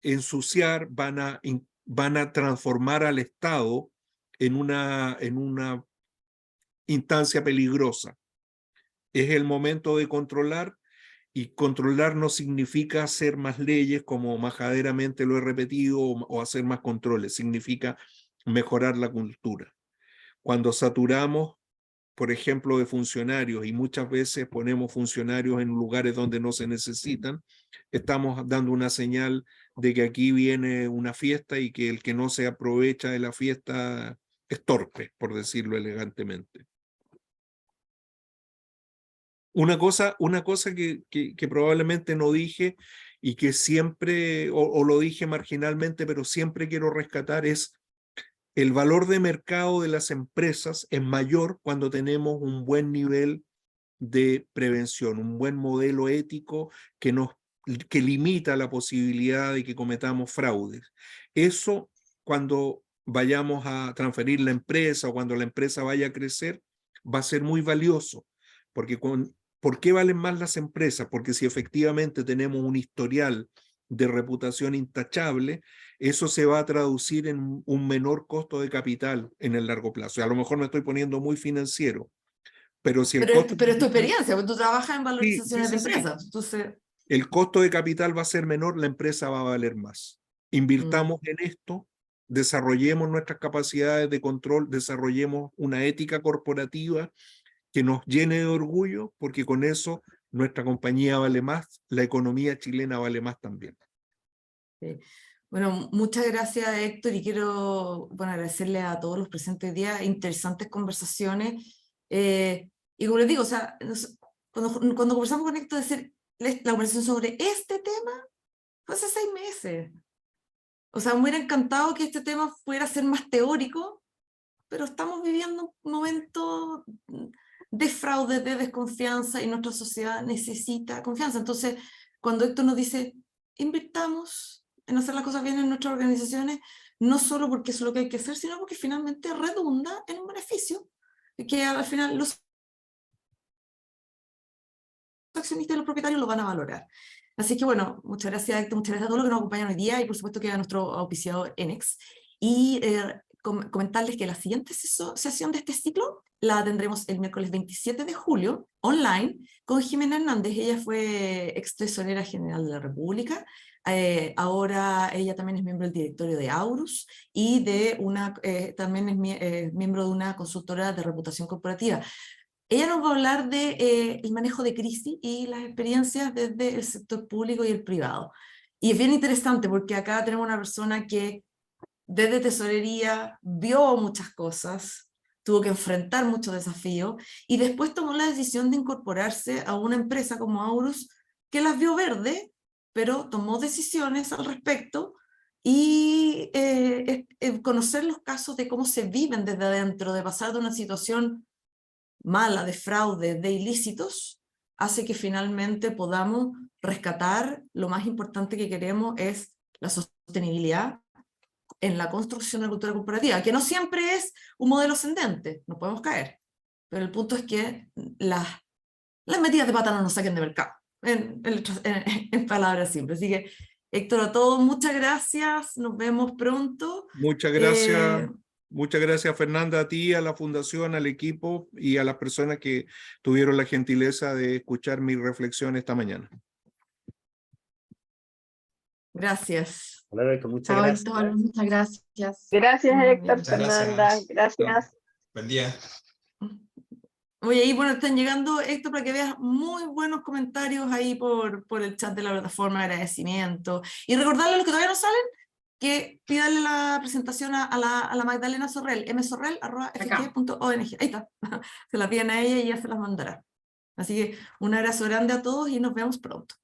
ensuciar, van a transformar al Estado en una instancia peligrosa. Es el momento de controlar, y controlar no significa hacer más leyes, como majaderamente lo he repetido, o hacer más controles, significa mejorar la cultura. Cuando saturamos, por ejemplo, de funcionarios, y muchas veces ponemos funcionarios en lugares donde no se necesitan, estamos dando una señal de que aquí viene una fiesta y que el que no se aprovecha de la fiesta es torpe, por decirlo elegantemente. Una cosa que probablemente no dije y que siempre, o lo dije marginalmente, pero siempre quiero rescatar, es el valor de mercado de las empresas es mayor cuando tenemos un buen nivel de prevención, un buen modelo ético que limita la posibilidad de que cometamos fraudes. Eso, cuando vayamos a transferir la empresa o cuando la empresa vaya a crecer, va a ser muy valioso, porque ¿por qué valen más las empresas? Porque si efectivamente tenemos un historial de reputación intachable, eso se va a traducir en un menor costo de capital en el largo plazo. Y a lo mejor me estoy poniendo muy financiero, pero si el costo Pero es tu experiencia, porque tú trabajas en sí, sí, valorizaciones de sí, sí. empresas, entonces... El costo de capital va a ser menor, la empresa va a valer más. Mm. Invirtamos en esto, desarrollemos nuestras capacidades de control, desarrollemos una ética corporativa que nos llene de orgullo, porque con eso nuestra compañía vale más, la economía chilena vale más también. Sí. Bueno, muchas gracias, Héctor, y quiero, bueno, agradecerle a todos los presentes hoy día, interesantes conversaciones. Y como les digo, o sea, cuando conversamos con Héctor de hacer la conversación sobre este tema, fue hace 6 meses. O sea, me hubiera encantado que este tema fuera a ser más teórico, pero estamos viviendo un momento de fraude, de desconfianza, y nuestra sociedad necesita confianza. Entonces, cuando Héctor nos dice, invirtamos en hacer las cosas bien en nuestras organizaciones, no solo porque eso es lo que hay que hacer, sino porque finalmente redunda en un beneficio, que al final los accionistas y los propietarios lo van a valorar. Así que bueno, muchas gracias, Héctor, muchas gracias a todos los que nos acompañan hoy día, y por supuesto que a nuestro auspiciador Enex. Y comentarles que la siguiente sesión de este ciclo la tendremos el miércoles 27 de julio, online, con Jimena Hernández. Ella fue ex tesorera general de la República. Ahora ella también es miembro del directorio de Aurus, y también es miembro de una consultora de reputación corporativa. Ella nos va a hablar de el manejo de crisis y las experiencias desde el sector público y el privado. Y es bien interesante porque acá tenemos una persona que desde tesorería vio muchas cosas, tuvo que enfrentar muchos desafíos, y después tomó la decisión de incorporarse a una empresa como Aurus, que las vio verde, pero tomó decisiones al respecto, y conocer los casos de cómo se viven desde adentro, de pasar de una situación mala, de fraude, de ilícitos, hace que finalmente podamos rescatar lo más importante que queremos, es la sostenibilidad en la construcción de la cultura corporativa, que no siempre es un modelo ascendente, no podemos caer, pero el punto es que las metidas de pata no nos saquen de mercado, en palabras simples. Así que, Héctor, a todos, muchas gracias, nos vemos pronto. Muchas gracias. Muchas gracias, Fernanda, a ti, a la Fundación, al equipo y a las personas que tuvieron la gentileza de escuchar mi reflexión esta mañana. Gracias. Hasta luego, Héctor, muchas Chao, gracias. Héctor, muchas gracias. Gracias, Héctor, Muchas Fernanda. gracias. Gracias. Buen día. Oye, ahí bueno, están llegando, Héctor, para que veas muy buenos comentarios ahí por el chat de la plataforma, agradecimiento. Y recordarle a los que todavía no salen, que pídale la presentación a la Magdalena Sorrell, msorrell@fg.ong. Ahí está, se la piden a ella y ella se las mandará. Así que un abrazo grande a todos y nos vemos pronto.